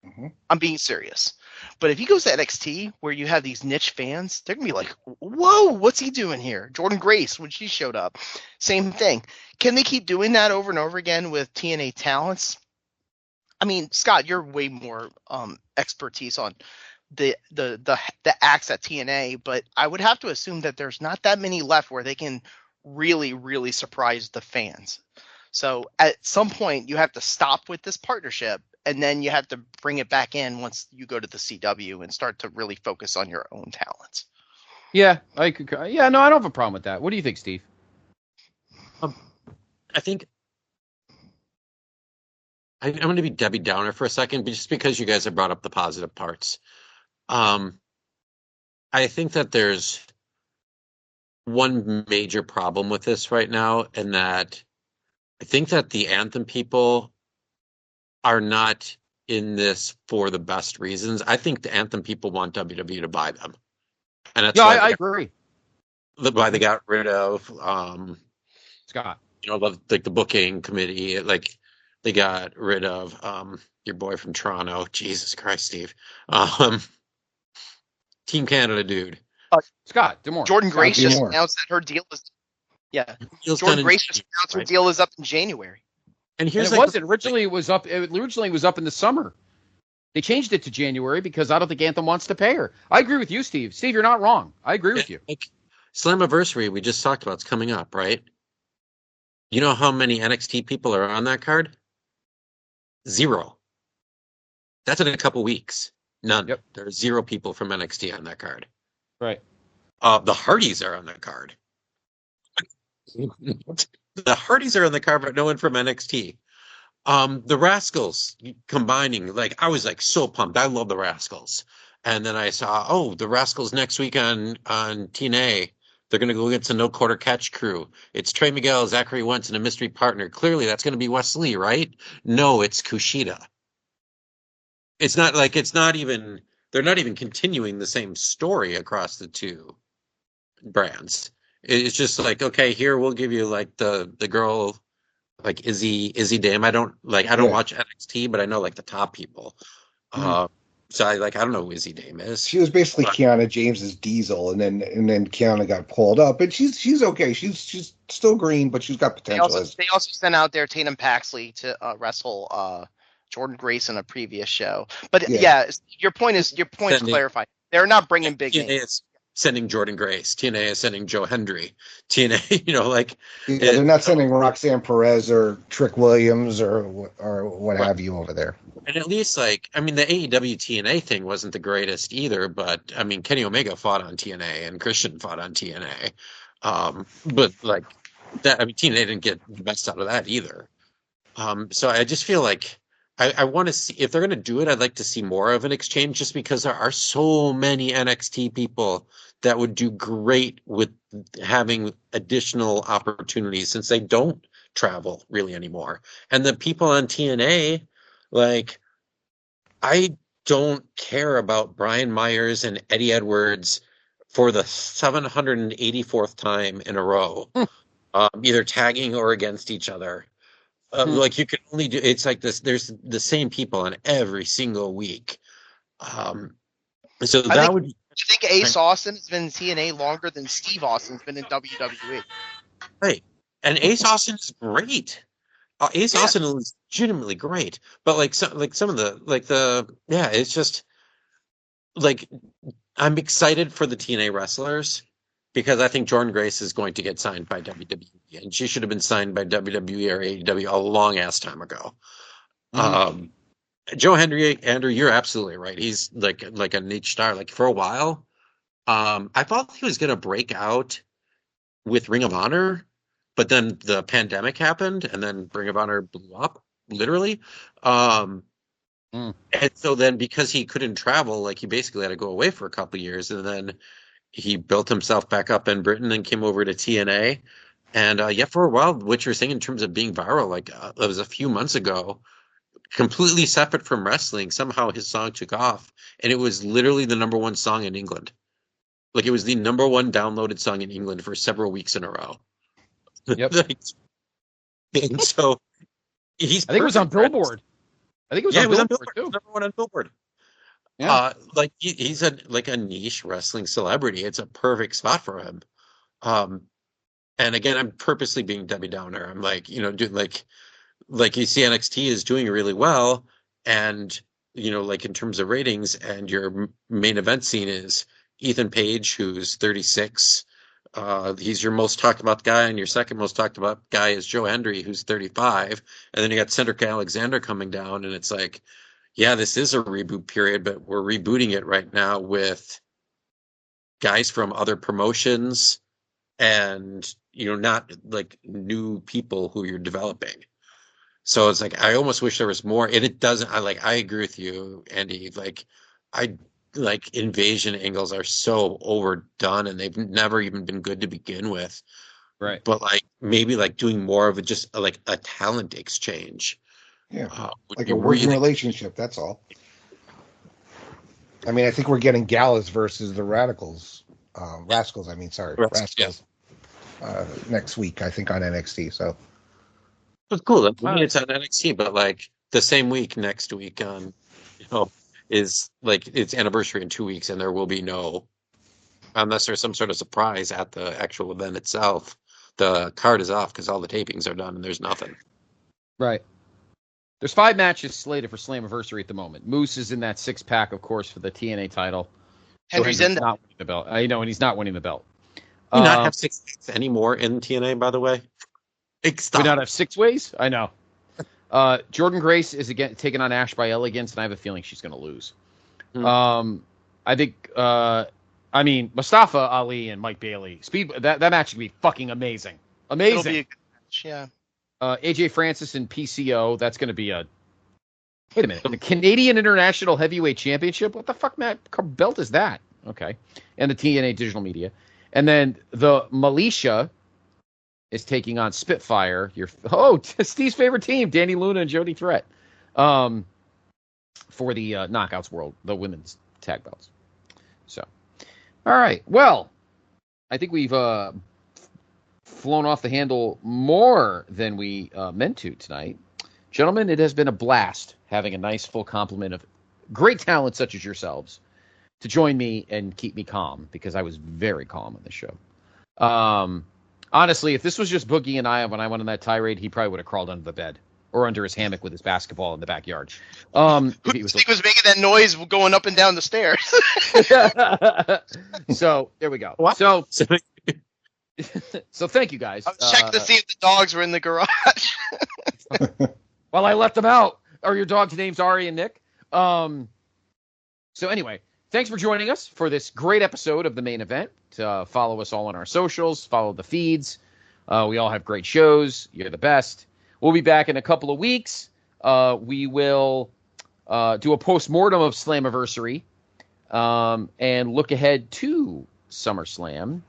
Mm-hmm. I'm being serious. But if he goes to NXT where you have these niche fans, they're going to be like, whoa, what's he doing here? Jordan Grace, when she showed up, same thing. Can they keep doing that over and over again with TNA talents? I mean, Scott, you're way more expertise on the acts at TNA, but I would have to assume that there's not that many left where they can really, really surprise the fans. So at some point, you have to stop with this partnership, and then you have to bring it back in once you go to the CW and start to really focus on your own talents. Yeah, I could. Yeah, no, I don't have a problem with that. What do you think, Steve? I think I'm going to be Debbie Downer for a second, just because you guys have brought up the positive parts. I think that there's one major problem with this right now, and that I think that the Anthem people are not in this for the best reasons. I think the Anthem people want WWE to buy them, and that's why I agree. Why they got rid of Scott. Like the booking committee, like they got rid of your boy from Toronto. Jesus Christ, Steve. Team Canada dude. Scott Demore. Jordan Grace just announced that her deal is Jordan Grace just announced her deal is up in January. And here's originally it was up in the summer. They changed it to January because I don't think Anthem wants to pay her. I agree with you, Steve. Steve, you're not wrong. I agree with you. Like Slammiversary we just talked about, it's coming up, right? You know how many NXT people are on that card? 0. That's in a couple weeks. None. Yep. There are 0 people from NXT on that card. Right. The Hardys are on that card. The Hardys are on the card, but no one from NXT. The Rascals combining, like I was like so pumped. I love the Rascals. And then I saw, the Rascals next week on TNA. They're going to go against the No Quarter Catch crew. It's Trey Miguel, Zachary Wentz, and a mystery partner. Clearly, that's going to be Wes Lee, right? No, it's Kushida. They're not even continuing the same story across the two brands. It's just like, okay, here we'll give you like the girl, like Izzy Dame. I don't watch NXT, but I know like the top people. So I don't know who Izzy Dame is. She was basically Kiana James's Diesel, and then Kiana got pulled up, and she's okay. She's still green, but she's got potential. They also sent out there Tatum Paxley to wrestle Jordan Grace in a previous show. But your point is clarified. They're not bringing big names. Sending Jordan Grace. TNA is sending Joe Hendry. TNA, they're not sending Roxanne Perez or Trick Williams or what have you over there. And at least, the AEW TNA thing wasn't the greatest either, but, Kenny Omega fought on TNA and Christian fought on TNA. But, TNA didn't get the best out of that either. So I just feel like I want to see, if they're going to do it, I'd like to see more of an exchange, just because there are so many NXT people that would do great with having additional opportunities, since they don't travel really anymore. And the people on TNA, I don't care about Brian Myers and Eddie Edwards for the 784th time in a row, either tagging or against each other. You can only do, it's like this, there's the same people on every single week. So I think Ace Austin has been in TNA longer than Steve Austin's been in WWE. Right. And Ace Austin is great. Austin is legitimately great. But it's just I'm excited for the TNA wrestlers, because I think Jordan Grace is going to get signed by WWE, and she should have been signed by WWE or AEW a long ass time ago. Joe Hendry, Andrew, you're absolutely right. He's like a niche star. For a while, I thought he was going to break out with Ring of Honor, but then the pandemic happened, and then Ring of Honor blew up, literally. And so then, because he couldn't travel, he basically had to go away for a couple of years, and then he built himself back up in Britain and came over to TNA. And for a while, what you're saying in terms of being viral, it was a few months ago, completely separate from wrestling. Somehow his song took off, and it was literally the number one song in England. It was the number one downloaded song in England for several weeks in a row. Yep. And so he's, I think it was on Billboard. I think it was yeah, on it was on Billboard, Billboard. too. Number one on Billboard. Yeah. Like he's a niche wrestling celebrity. It's a perfect spot for him. And again, I'm purposely being Debbie Downer. I'm like, doing like you see NXT is doing really well, and like in terms of ratings, and your main event scene is Ethan Page, who's 36. He's your most talked about guy, and your second most talked about guy is Joe Hendry, who's 35. And then you got Cedric Alexander coming down, and it's like, yeah, this is a reboot period, but we're rebooting it right now with guys from other promotions and, not like new people who you're developing. So it's like, I almost wish there was more, and it doesn't. I agree with you, Andy. Like invasion angles are so overdone, and they've never even been good to begin with. Right. But like maybe like doing more of just like a talent exchange. Yeah, like a working relationship. That's all. I mean, I think we're getting Gallus versus the Rascals. Rascals. Next week, I think on NXT. So it's cool. It's on NXT, but like the same week next week on, is like its anniversary in 2 weeks, and there will be no, unless there's some sort of surprise at the actual event itself. The card is off because all the tapings are done and there's nothing. Right. There's 5 matches slated for Slammiversary at the moment. Moose is in that 6-pack, of course, for the TNA title. Henry's in not winning the belt. I know, and he's not winning the belt. Do we not have 6 packs anymore in TNA, by the way? Do we not have 6 ways? I know. Jordan Grace is again taking on Ash by Elegance, and I have a feeling she's going to lose. I think, Mustafa Ali and Mike Bailey. That match could be fucking amazing. Amazing. It'll be a good match, yeah. AJ Francis and PCO. That's going to be a. Wait a minute. The Canadian International Heavyweight Championship? What the fuck belt is that? Okay. And the TNA Digital Media. And then the Militia is taking on Spitfire. Steve's favorite team, Danny Luna and Jody Threat, for the Knockouts World, the women's tag belts. So, all right. Well, I think we've flown off the handle more than we meant to tonight. Gentlemen, it has been a blast having a nice full complement of great talent such as yourselves to join me and keep me calm, because I was very calm on this show. Honestly, if this was just Boogie and I when I went on that tirade, he probably would have crawled under the bed or under his hammock with his basketball in the backyard. He was making that noise going up and down the stairs. So there we go. What? So thank you guys. I was checking to see if the dogs were in the garage. Well, I let them out. Are your dogs' names Ari and Nick? So anyway, thanks for joining us for this great episode of the main event. Follow us all on our socials. Follow the feeds. We all have great shows. You're the best. We'll be back in a couple of weeks. We will do a post-mortem of Slammiversary and look ahead to SummerSlam.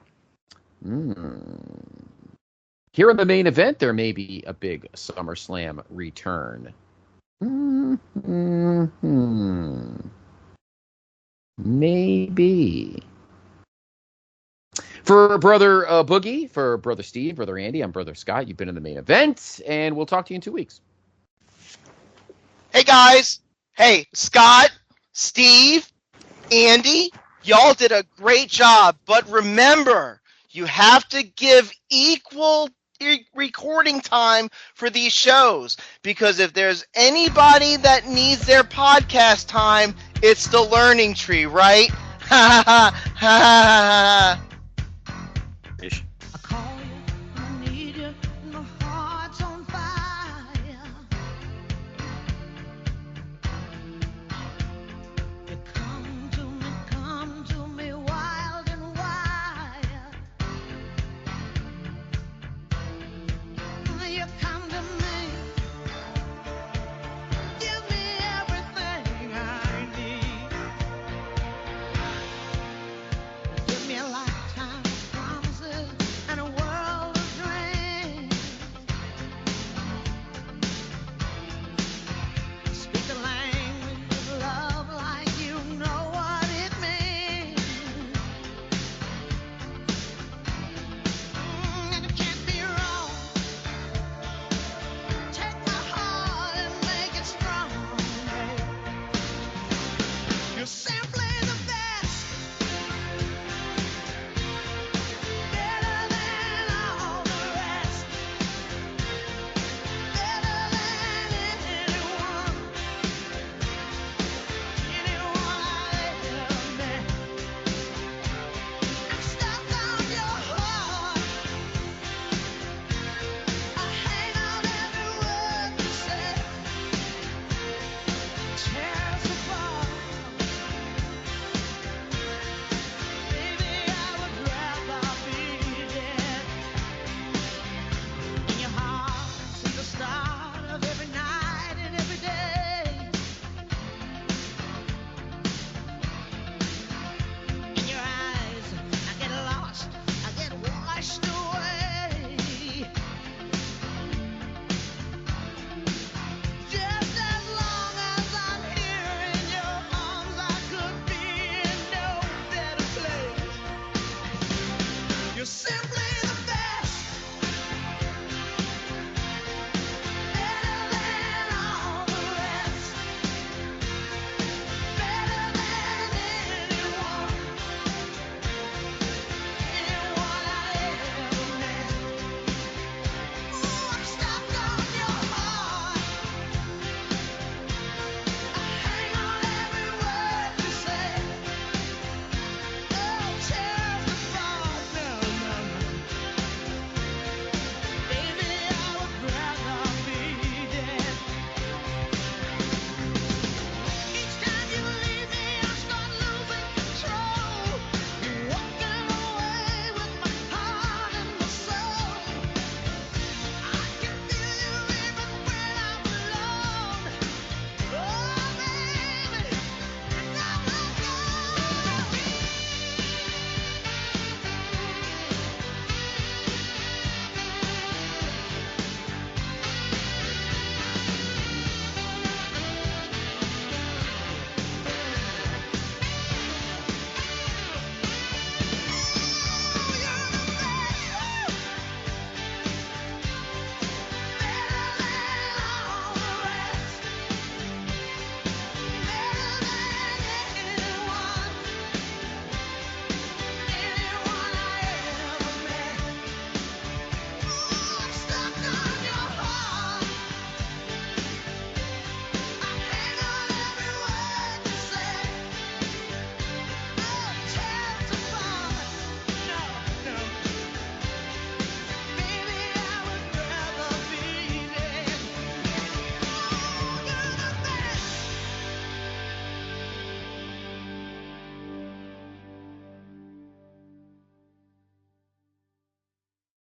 Here in the main event, there may be a big SummerSlam return. Maybe. For Brother Boogie, for Brother Steve, Brother Andy, I'm Brother Scott. You've been in the main event, and we'll talk to you in 2 weeks. Hey, guys. Hey, Scott, Steve, Andy, y'all did a great job. But remember, you have to give equal recording time for these shows, because if there's anybody that needs their podcast time, it's the Learning Tree, right? Ha ha ha ha ha ha.